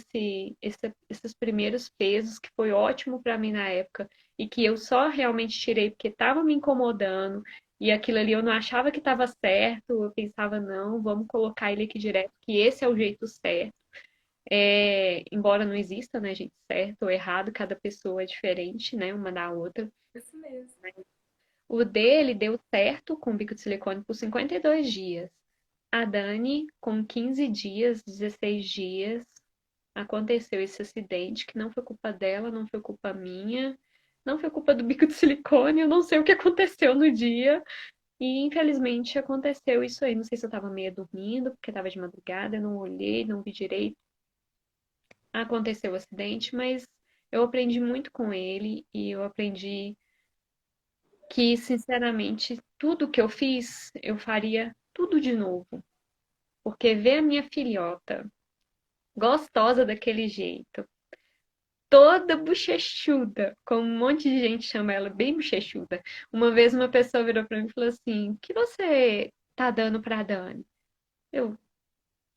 esses primeiros pesos, que foi ótimo para mim na época, e que eu só realmente tirei porque estava me incomodando, e aquilo ali eu não achava que estava certo, eu pensava, não, vamos colocar ele aqui direto, que esse é o jeito certo. Embora não exista, né, gente, certo ou errado, cada pessoa é diferente, né, uma da outra. Isso mesmo. O dele deu certo com o bico de silicone por 52 dias. A Dani, com 15 dias, 16 dias, aconteceu esse acidente, que não foi culpa dela, não foi culpa minha, não foi culpa do bico de silicone, eu não sei o que aconteceu no dia. E infelizmente aconteceu isso aí. Não sei se eu tava meio dormindo, porque tava de madrugada, eu não olhei, não vi direito. Aconteceu o acidente, mas eu aprendi muito com ele e eu aprendi que, sinceramente, tudo que eu fiz, eu faria tudo de novo. Porque ver a minha filhota gostosa daquele jeito, toda bochechuda, como um monte de gente chama ela bem bochechuda. Uma vez uma pessoa virou pra mim e falou assim: "O que você tá dando pra Dani?" Eu,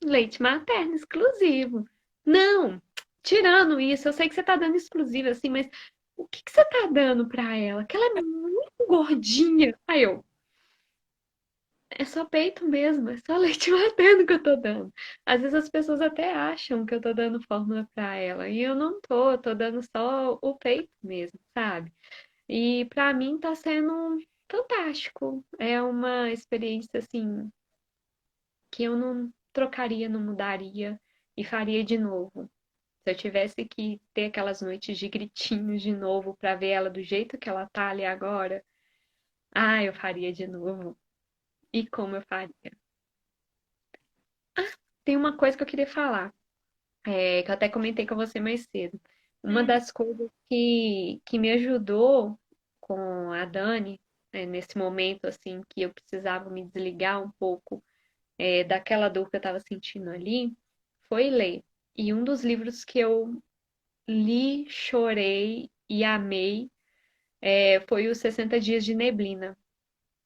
leite materno exclusivo. Não, tirando isso, eu sei que você tá dando exclusivo assim, mas o que que você tá dando pra ela? Que ela é muito gordinha. Aí eu, é só peito mesmo, é só leite materno que eu tô dando. Às vezes as pessoas até acham que eu tô dando fórmula pra ela, e eu não tô, eu tô dando só o peito mesmo, sabe? E pra mim tá sendo fantástico. É uma experiência assim que eu não trocaria, não mudaria e faria de novo. Se eu tivesse que ter aquelas noites de gritinhos de novo pra ver ela do jeito que ela tá ali agora, eu faria de novo. E como eu faria? Tem uma coisa que eu queria falar, que eu até comentei com você mais cedo. Uma Hum, das coisas que me ajudou com a Dani, nesse momento assim que eu precisava me desligar um pouco daquela dor que eu estava sentindo ali, foi ler. E um dos livros que eu li, chorei e amei foi Os 60 Dias de Neblina.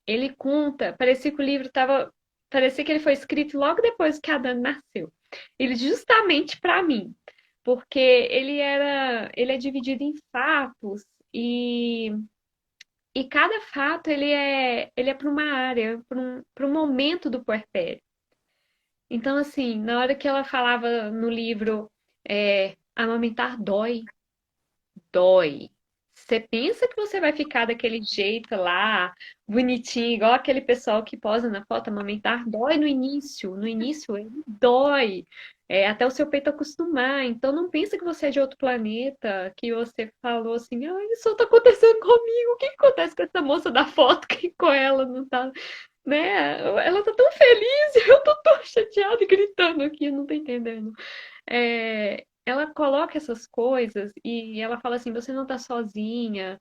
Ele conta, parecia que o livro estava, parecia que ele foi escrito logo depois que a Dani nasceu. Ele justamente para mim, porque ele é dividido em fatos e cada fato ele é para uma área, para um momento do puerpério. Então assim, na hora que ela falava no livro, amamentar dói, dói. Você pensa que você vai ficar daquele jeito lá, bonitinho, igual aquele pessoal que posa na foto, amamentar, dói no início. No início ele dói. Até o seu peito acostumar. Então não pensa que você é de outro planeta, que você falou assim, isso tá acontecendo comigo. O que que acontece com essa moça da foto? Que com ela não tá? né? Ela tá tão feliz e eu tô tão chateada e gritando aqui, não tô entendendo. Ela coloca essas coisas e ela fala assim: você não tá sozinha.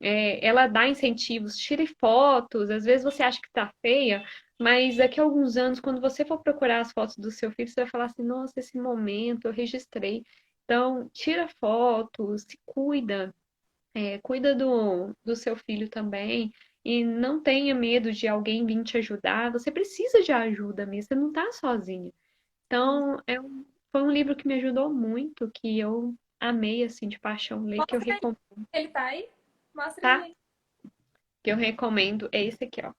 Ela dá incentivos, tire fotos. Às vezes você acha que tá feia, mas daqui a alguns anos, quando você for procurar as fotos do seu filho, você vai falar assim: nossa, esse momento eu registrei. Então, tira fotos, se cuida. Cuida do seu filho também e não tenha medo de alguém vir te ajudar. Você precisa de ajuda mesmo, você não está sozinha. Então, foi um livro que me ajudou muito, que eu amei, assim, de paixão ler, que eu Mostra aí. recomendo, Ele tá aí? Mostra ele tá? aí. Que eu recomendo é esse aqui, ó.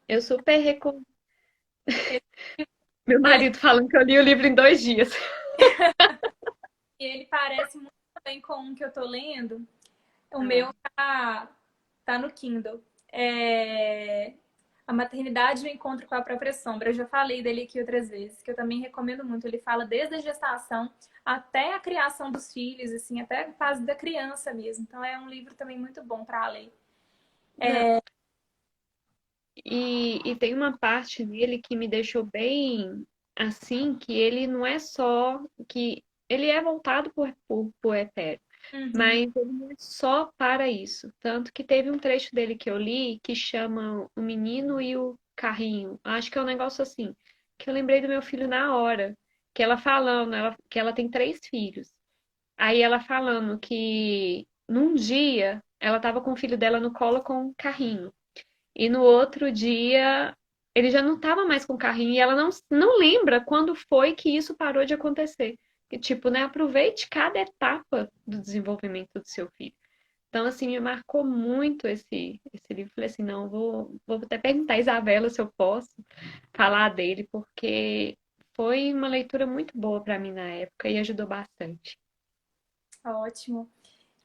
Eu super recomendo. Ele, Meu ele, marido falando que eu li o livro em 2 dias. ele parece muito bem com um que eu tô lendo. O Ah, meu tá no Kindle. É... A Maternidade e o Encontro com a Própria Sombra. Eu já falei dele aqui outras vezes, que eu também recomendo muito. Ele fala desde a gestação até a criação dos filhos, assim, até a fase da criança mesmo. Então é um livro também muito bom para ler. não. E tem uma parte nele que me deixou bem assim, que ele não é só que ele é voltado por etéreo, Uhum. mas ele não é só para isso. Tanto que teve um trecho dele que eu li que chama O Menino e o Carrinho. Acho que é um negócio assim, que eu lembrei do meu filho na hora, que ela falando, que ela tem 3 filhos. Aí ela falando que num dia ela estava com o filho dela no colo com um carrinho. E no outro dia, ele já não estava mais com o carrinho e ela não lembra quando foi que isso parou de acontecer. Que, tipo, né, aproveite cada etapa do desenvolvimento do seu filho. Então, assim, me marcou muito esse livro. Falei assim, não, vou até perguntar a Isabela se eu posso falar dele, porque foi uma leitura muito boa para mim na época e ajudou bastante. Ótimo.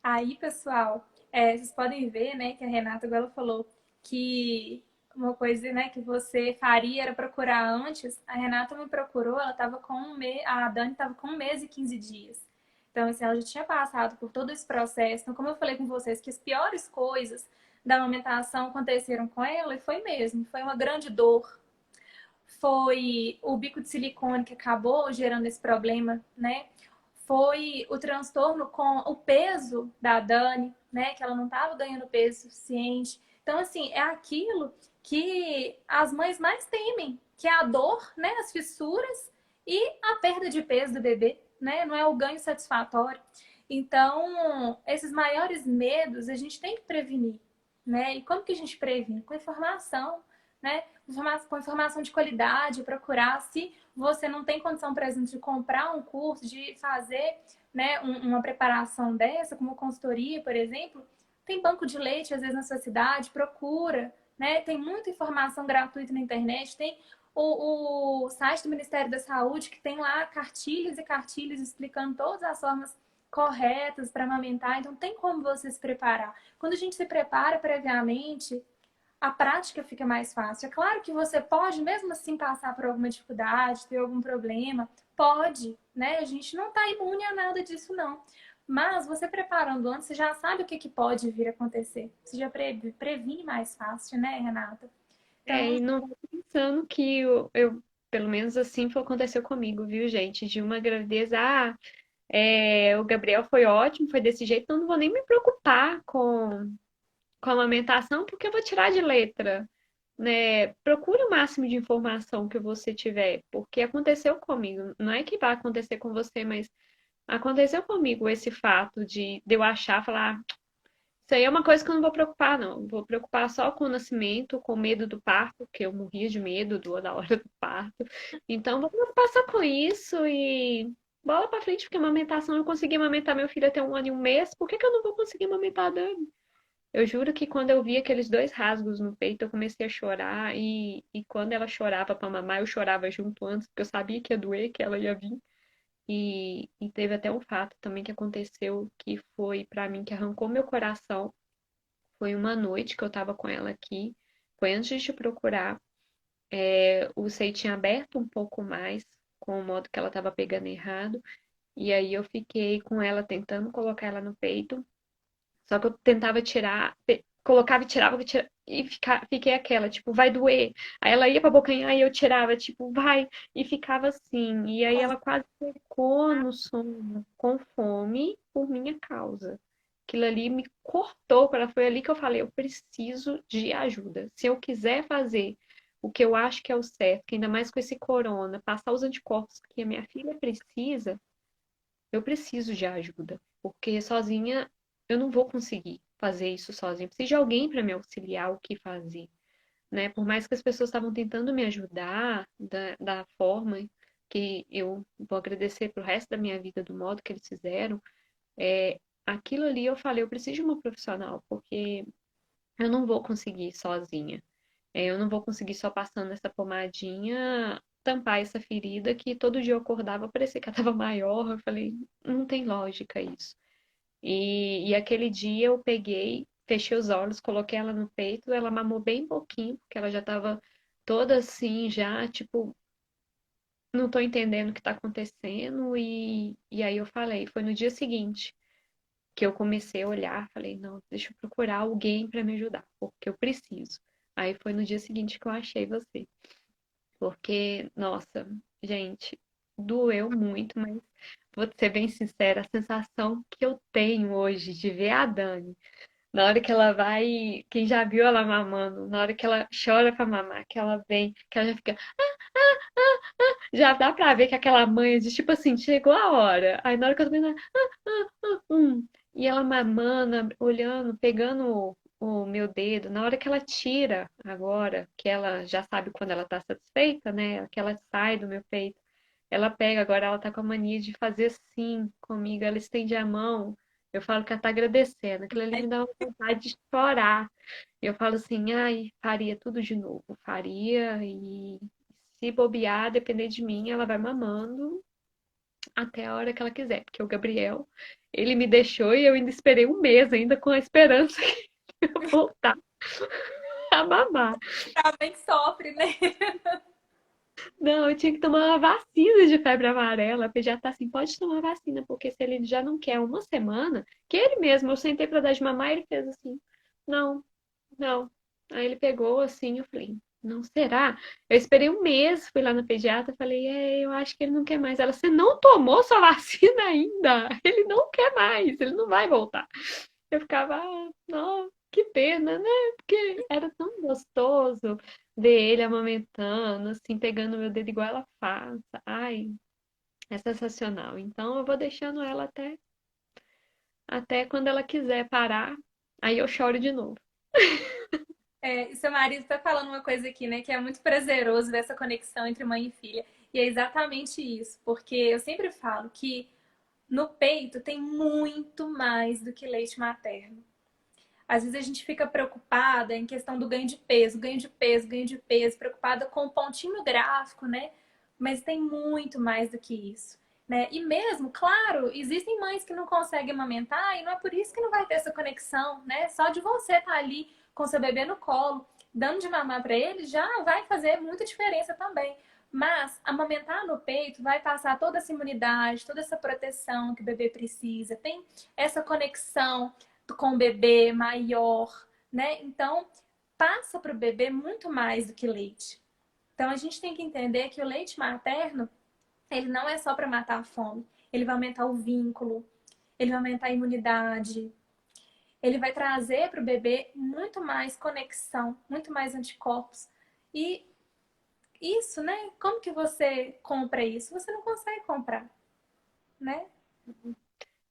Aí, pessoal, vocês podem ver, né, que a Renata agora falou que uma coisa, né, que você faria era procurar antes. A Renata me procurou, ela estava com a Dani estava com 1 mês e 15 dias. Então, assim, ela já tinha passado por todo esse processo. Então, como eu falei com vocês, que as piores coisas da amamentação aconteceram com ela, e foi mesmo, foi uma grande dor. Foi o bico de silicone que acabou gerando esse problema, né? Foi o transtorno com o peso da Dani, né? Que ela não estava ganhando peso suficiente. Então, assim, é aquilo que as mães mais temem, que é a dor, né? As fissuras e a perda de peso do bebê, né? Não é o ganho satisfatório. Então, esses maiores medos a gente tem que prevenir, né? E como que a gente previne? Com informação, né? Com informação de qualidade, procurar se você não tem condição, por exemplo, de comprar um curso, de fazer, né, uma preparação dessa, como consultoria, por exemplo, tem banco de leite, às vezes, na sua cidade, procura, né? Tem muita informação gratuita na internet, tem o site do Ministério da Saúde, que tem lá cartilhas e cartilhas explicando todas as formas corretas para amamentar, então tem como você se preparar. Quando a gente se prepara previamente, a prática fica mais fácil. É claro que você pode, mesmo assim, passar por alguma dificuldade, ter algum problema. Pode, né? A gente não está imune a nada disso, não. Mas você preparando antes, você já sabe o que pode vir a acontecer. Você já previne mais fácil, né, Renata? Então, E não vai pensando que pelo menos assim foi aconteceu comigo, viu, gente? De uma gravidez, o Gabriel foi ótimo, foi desse jeito, então não vou nem me preocupar com a amamentação, porque eu vou tirar de letra, né? Procure o máximo de informação que você tiver, porque aconteceu comigo. Não é que vai acontecer com você, mas aconteceu comigo esse fato de eu achar, falar, isso aí é uma coisa que eu não vou preocupar, não. Vou preocupar só com o nascimento, com medo do parto, que eu morria de medo da hora do parto. Então, vou preocupar só com isso e bola pra frente, porque amamentação eu consegui amamentar meu filho até 1 ano e 1 mês. Por que que eu não vou conseguir amamentar a Dani? Eu juro que quando eu vi aqueles 2 rasgos no peito, eu comecei a chorar. E quando ela chorava pra mamar, eu chorava junto antes, porque eu sabia que ia doer, que ela ia vir. E teve até um fato também que aconteceu que foi pra mim que arrancou meu coração. Foi uma noite que eu tava com ela aqui. Foi antes de te procurar. O seio tinha aberto um pouco mais, com o modo que ela tava pegando errado. E aí eu fiquei com ela tentando colocar ela no peito. Só que eu tentava tirar, colocava e tirava, e fiquei aquela, tipo, vai doer. Aí ela ia pra bocanhar e eu tirava, tipo, vai, e ficava assim. E aí ela quase ficou no sono com fome por minha causa. Aquilo ali me cortou, para foi ali que eu falei, eu preciso de ajuda. Se eu quiser fazer o que eu acho que é o certo, que ainda mais com esse corona, passar os anticorpos que a minha filha precisa, eu preciso de ajuda, porque sozinha eu não vou conseguir fazer isso sozinha. Preciso de alguém para me auxiliar o que fazer, né? Por mais que as pessoas estavam tentando me ajudar da forma que eu vou agradecer pro resto da minha vida do modo que eles fizeram, aquilo ali eu falei, eu preciso de uma profissional, porque eu não vou conseguir sozinha. Eu não vou conseguir só passando essa pomadinha tampar essa ferida que todo dia eu acordava, parecia que ela estava maior. Eu falei, não tem lógica isso. E aquele dia eu peguei, fechei os olhos, coloquei ela no peito, ela mamou bem pouquinho, porque ela já estava toda assim, já, tipo, não tô entendendo o que tá acontecendo. E aí eu falei, foi no dia seguinte que eu comecei a olhar, falei, não, deixa eu procurar alguém para me ajudar, porque eu preciso. Aí foi no dia seguinte que eu achei você. Porque, nossa, gente, doeu muito, mas vou ser bem sincera, a sensação que eu tenho hoje de ver a Dani, na hora que ela vai, quem já viu ela mamando, na hora que ela chora pra mamar, que ela vem, que ela já fica, já dá pra ver que aquela mãe de tipo assim, chegou a hora. Aí na hora que eu tô vendo, e ela mamando, olhando, pegando o meu dedo, na hora que ela tira agora, que ela já sabe quando ela tá satisfeita, né? Que ela sai do meu peito, ela pega, agora ela tá com a mania de fazer assim comigo, ela estende a mão. Eu falo que ela tá agradecendo, aquilo ali me dá uma vontade de chorar. Eu falo assim, ai, faria tudo de novo, faria, e se bobear, depender de mim, ela vai mamando até a hora que ela quiser, porque o Gabriel, ele me deixou e eu ainda esperei um mês ainda com a esperança que eu voltar a mamar. Também sofre, né? Não, eu tinha que tomar uma vacina de febre amarela. A pediatra tá assim, pode tomar vacina, porque se ele já não quer uma semana, que ele mesmo, eu sentei pra dar de mamar, ele fez assim, não, não. Aí ele pegou assim, eu falei, não será? Eu esperei um mês, fui lá na pediatra, falei, eu acho que ele não quer mais. Ela, você não tomou sua vacina ainda? Ele não quer mais, ele não vai voltar. Eu ficava, não, que pena, né? Porque era tão gostoso ver ele amamentando, assim, pegando meu dedo igual ela faz. Ai, é sensacional. Então eu vou deixando ela até quando ela quiser parar, aí eu choro de novo. E seu marido tá falando uma coisa aqui, né, que é muito prazeroso dessa conexão entre mãe e filha. E é exatamente isso, porque eu sempre falo que no peito tem muito mais do que leite materno. Às vezes a gente fica preocupada em questão do ganho de peso, ganho de peso, ganho de peso, preocupada com o pontinho gráfico, né? Mas tem muito mais do que isso, né? E mesmo, claro, existem mães que não conseguem amamentar e não é por isso que não vai ter essa conexão, né? Só de você estar ali com seu bebê no colo, dando de mamar para ele, já vai fazer muita diferença também. Mas amamentar no peito vai passar toda essa imunidade, toda essa proteção que o bebê precisa. Tem essa conexão com o bebê maior, né? Então, passa para o bebê muito mais do que leite. Então, a gente tem que entender que o leite materno, ele não é só para matar a fome. Ele vai aumentar o vínculo, ele vai aumentar a imunidade, ele vai trazer para o bebê muito mais conexão, muito mais anticorpos. E isso, né? Como que você compra isso? Você não consegue comprar, né?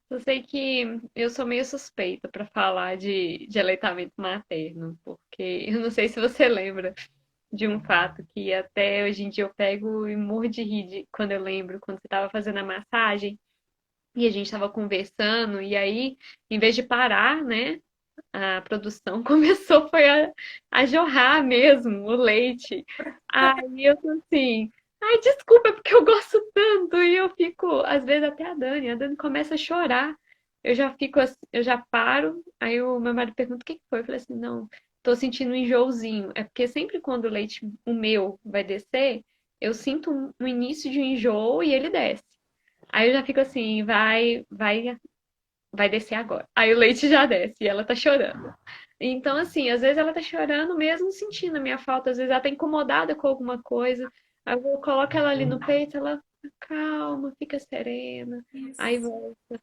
Eu sei que eu sou meio suspeita para falar de aleitamento materno, porque eu não sei se você lembra de um fato que até hoje em dia eu pego e morro de rir quando eu lembro, quando você estava fazendo a massagem e a gente estava conversando, e aí, em vez de parar, né, a produção começou foi a jorrar mesmo o leite. Aí eu tô assim, ai, desculpa, é porque eu gosto tanto. E eu fico, às vezes até a Dani começa a chorar. Eu já fico assim, eu já paro, aí o meu marido pergunta o que que foi. Eu falei assim, não, tô sentindo um enjoozinho. É porque sempre quando o leite, o meu, vai descer, eu sinto um início de um enjoo e ele desce. Aí eu já fico assim, vai descer agora. Aí o leite já desce e ela tá chorando. Então, assim, às vezes ela tá chorando mesmo sentindo a minha falta, às vezes ela tá incomodada com alguma coisa. Aí eu coloco ela ali no peito, ela calma, fica serena. Aí Isso. volta.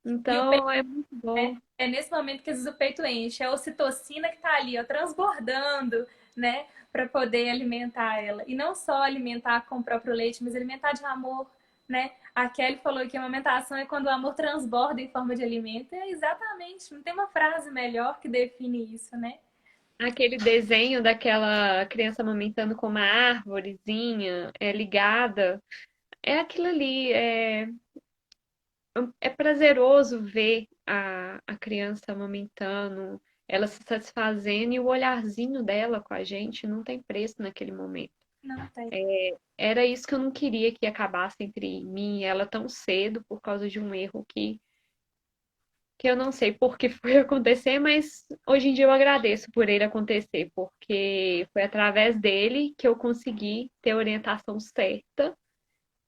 E o peito, Então, é muito bom. é nesse momento que às vezes o peito enche, é a ocitocina que tá ali, ó, transbordando, né, para poder alimentar ela. E não só alimentar com o próprio leite, mas alimentar de amor, né? A Kelly falou que a amamentação é quando o amor transborda em forma de alimento. É exatamente, não tem uma frase melhor que define isso, né? Aquele desenho daquela criança amamentando com uma árvorezinha ligada, é aquilo ali. É prazeroso ver a criança amamentando, ela se satisfazendo e o olharzinho dela com a gente não tem preço naquele momento. Não tem. Era isso que eu não queria que acabasse entre mim e ela tão cedo por causa de um erro que eu não sei por que foi acontecer, mas hoje em dia eu agradeço por ele acontecer, porque foi através dele que eu consegui ter a orientação certa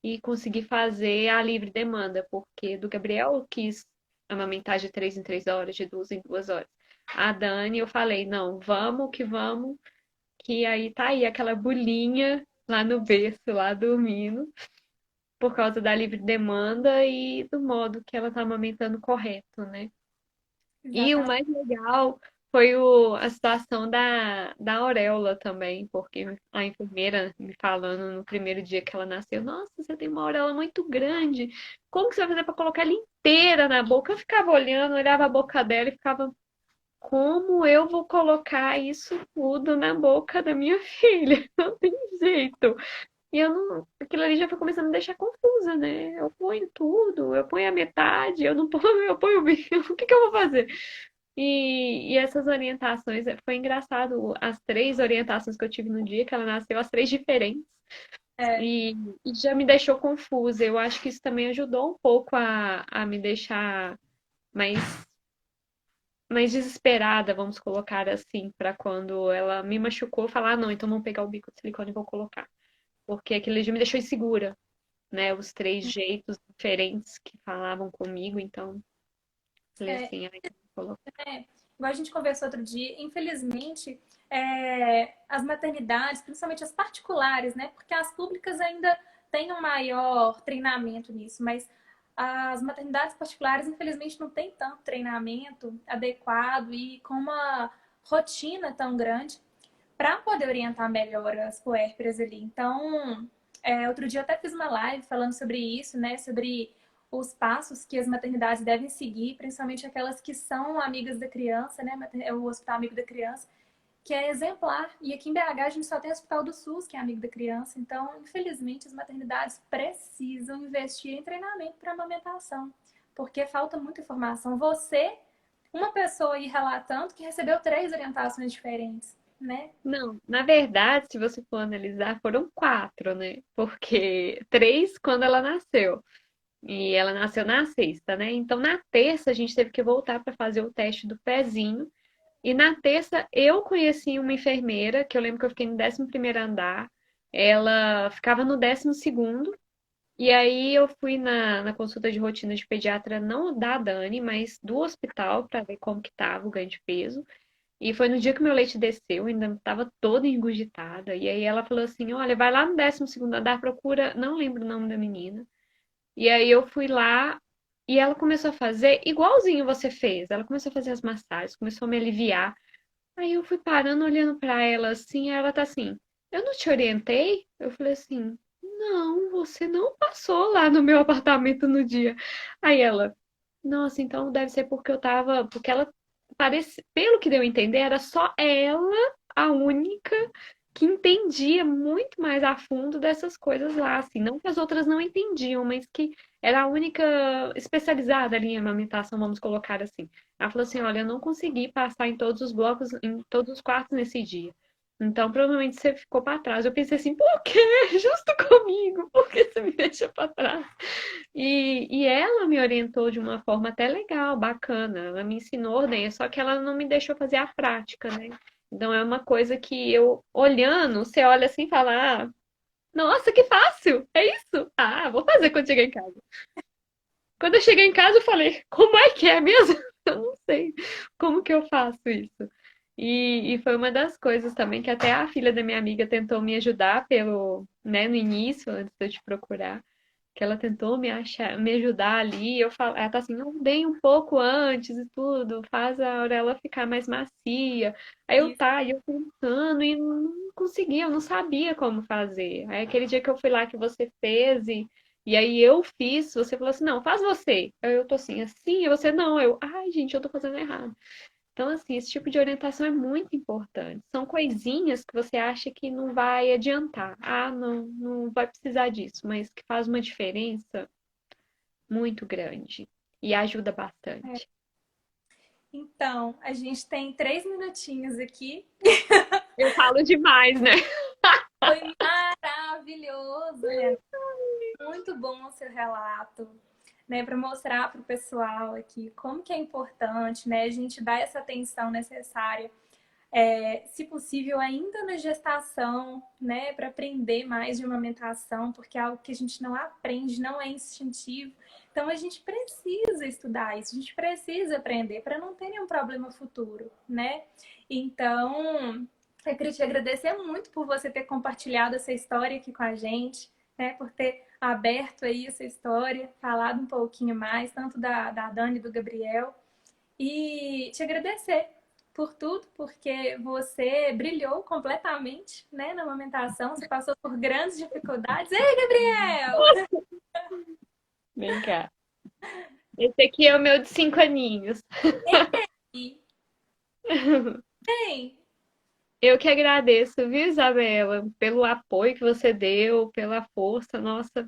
e consegui fazer a livre demanda, porque do Gabriel eu quis amamentar de 3 em 3 horas, de 2 em 2 horas. A Dani, eu falei, não, vamos, que aí tá aí aquela bolinha lá no berço, lá dormindo, por causa da livre demanda e do modo que ela tá amamentando correto, né? E o Exatamente. mais legal foi a situação da auréola também, porque a enfermeira me falando no primeiro dia que ela nasceu, nossa, você tem uma auréola muito grande, como que você vai fazer para colocar ela inteira na boca? Eu ficava olhando, olhava a boca dela e ficava, como eu vou colocar isso tudo na boca da minha filha? Não tem jeito. E eu não, aquilo ali já foi começando a me deixar confusa, né? Eu ponho tudo, eu ponho a metade, eu não ponho, eu ponho o bicho, o que que eu vou fazer? E essas orientações, foi engraçado, as 3 orientações que eu tive no dia que ela nasceu, as 3 diferentes, É, e, e já me deixou confusa. Eu acho que isso também ajudou um pouco a me deixar mais, mais desesperada, vamos colocar assim, para quando ela me machucou, falar, ah, não, então vamos pegar o bico de silicone e vou colocar. Porque aquilo já me deixou insegura, né? Os 3 jeitos diferentes que falavam comigo, então falei é, assim, ai, eu vou colocar. É, igual a gente conversou outro dia, infelizmente, as maternidades, principalmente as particulares, né? Porque as públicas ainda têm um maior treinamento nisso, mas as maternidades particulares, infelizmente, não têm tanto treinamento adequado e com uma rotina tão grande para poder orientar melhor as puérperas ali. Então, outro dia eu até fiz uma live falando sobre isso, né? Sobre os passos que as maternidades devem seguir, principalmente aquelas que são amigas da criança, né? É o Hospital Amigo da Criança, que é exemplar. E aqui em BH a gente só tem o Hospital do SUS, que é amigo da criança. Então, infelizmente, as maternidades precisam investir em treinamento para amamentação, porque falta muita informação. Você, uma pessoa aí relatando que recebeu 3 orientações diferentes, né? Não, na verdade, se você for analisar, foram 4, né? Porque 3 quando ela nasceu. E ela nasceu na sexta, né? Então, na terça, a gente teve que voltar para fazer o teste do pezinho. E na terça, eu conheci uma enfermeira, que eu lembro que eu fiquei no 11º andar. Ela ficava no 12º. E aí, eu fui na consulta de rotina de pediatra, não da Dani, mas do hospital, para ver como que tava o ganho de peso. E foi no dia que meu leite desceu, ainda estava toda engurgitada. E aí ela falou assim: olha, vai lá no 12º andar, procura. Não lembro o nome da menina. E aí eu fui lá e ela começou a fazer igualzinho você fez. Ela começou a fazer as massagens, começou a me aliviar. Aí eu fui parando, olhando pra ela assim, aí ela tá assim: eu não te orientei? Eu falei assim: não, você não passou lá no meu apartamento no dia. Aí ela: nossa, então deve ser porque eu tava. Porque ela parece, pelo que deu a entender, era só ela a única que entendia muito mais a fundo dessas coisas lá, assim, não que as outras não entendiam, mas que era a única especializada ali em amamentação, vamos colocar assim. Ela falou assim: olha, eu não consegui passar em todos os blocos, em todos os quartos nesse dia. Então, provavelmente você ficou para trás. Eu pensei assim: por quê? Justo comigo? Por que você me deixa para trás? E ela me orientou de uma forma até legal, bacana. Ela me ensinou ordem, só que ela não me deixou fazer a prática, né? Então é uma coisa que eu, olhando, você olha assim e fala: ah, nossa, que fácil! É isso? Ah, vou fazer quando chegar em casa. Quando eu cheguei em casa, eu falei: como é que é mesmo? Eu não sei como que eu faço isso. E foi uma das coisas também que até a filha da minha amiga tentou me ajudar né, no início, antes de eu te procurar, que ela tentou me ajudar ali. Ela tá assim, não, dei um pouco antes e tudo, faz a auréola ficar mais macia. Isso, E eu tentando e não conseguia, eu não sabia como fazer. Aí aquele dia que eu fui lá que você fez e aí eu fiz, você falou assim, não, faz você. Aí eu tô assim, e você não, ai gente, eu tô fazendo errado. Então, assim, esse tipo de orientação é muito importante. São coisinhas que você acha que não vai adiantar. Ah, não, não vai precisar disso, mas que faz uma diferença muito grande e ajuda é. bastante. Então, a gente tem 3 minutinhos aqui. Eu falo demais, né? Foi maravilhoso, Renan. Muito bom o seu relato, né, para mostrar para o pessoal aqui como que é importante, né, a gente dar essa atenção necessária, se possível ainda na gestação, né, para aprender mais de amamentação, porque é algo que a gente não aprende, não é instintivo. Então a gente precisa estudar isso, a gente precisa aprender para não ter nenhum problema futuro, né? Então, eu queria te agradecer muito por você ter compartilhado essa história aqui com a gente, né? Por ter aberto aí essa história, falado um pouquinho mais, tanto da Dani e do Gabriel. E te agradecer por tudo, porque você brilhou completamente, né, na amamentação, você passou por grandes dificuldades. Ei, Gabriel! Vem cá. Esse aqui é o meu de 5 aninhos. E, bem, Eu que agradeço, viu, Isabela, pelo apoio que você deu, pela força. Nossa,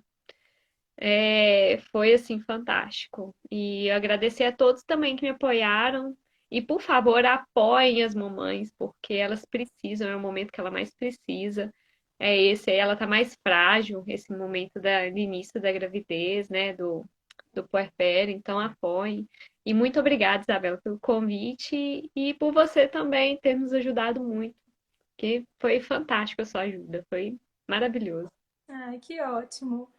foi assim fantástico. E eu agradecer a todos também que me apoiaram. E por favor, apoiem as mamães, porque elas precisam, é o momento que ela mais precisa. É esse, aí ela tá mais frágil, esse momento do início da gravidez, né? Do puerpério, então apoiem. E muito obrigada, Isabela, pelo convite e por você também ter nos ajudado muito, porque foi fantástico a sua ajuda, foi maravilhoso. ai, que ótimo.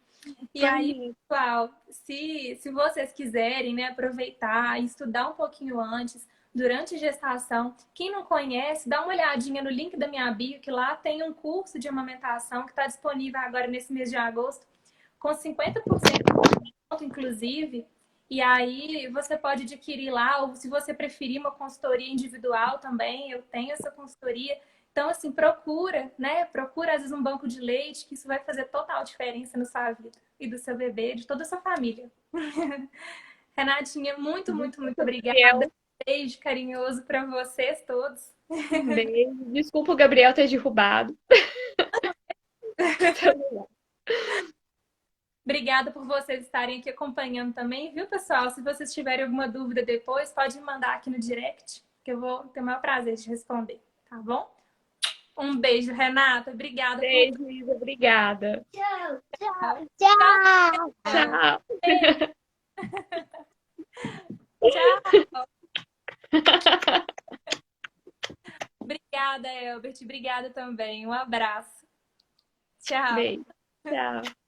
E Foi aí, mesmo. pessoal, se vocês quiserem, né, aproveitar e estudar um pouquinho antes, durante a gestação, quem não conhece, dá uma olhadinha no link da minha bio, que lá tem um curso de amamentação que está disponível agora nesse mês de agosto, com 50% de desconto, inclusive. E aí você pode adquirir lá, ou se você preferir uma consultoria individual também, eu tenho essa consultoria. Então, assim, procura, né? Procura, às vezes, um banco de leite, que isso vai fazer total diferença na sua vida e do seu bebê, de toda a sua família. Renatinha, muito, muito, muito Desculpa, obrigada. Gabriel. Beijo carinhoso para vocês todos. Um beijo. Desculpa o Gabriel ter derrubado. Obrigada por vocês estarem aqui acompanhando também, viu, pessoal? Se vocês tiverem alguma dúvida depois, pode me mandar aqui no direct, que eu vou ter o maior prazer de responder, tá bom? Um beijo, Renata. Obrigada por tudo. Beijo, Isa. Obrigada. Tchau, tchau, Tchau. tchau. Tchau. Beijo. Tchau. Obrigada, Elbert. Obrigada também. Um abraço. Tchau. Beijo. Tchau.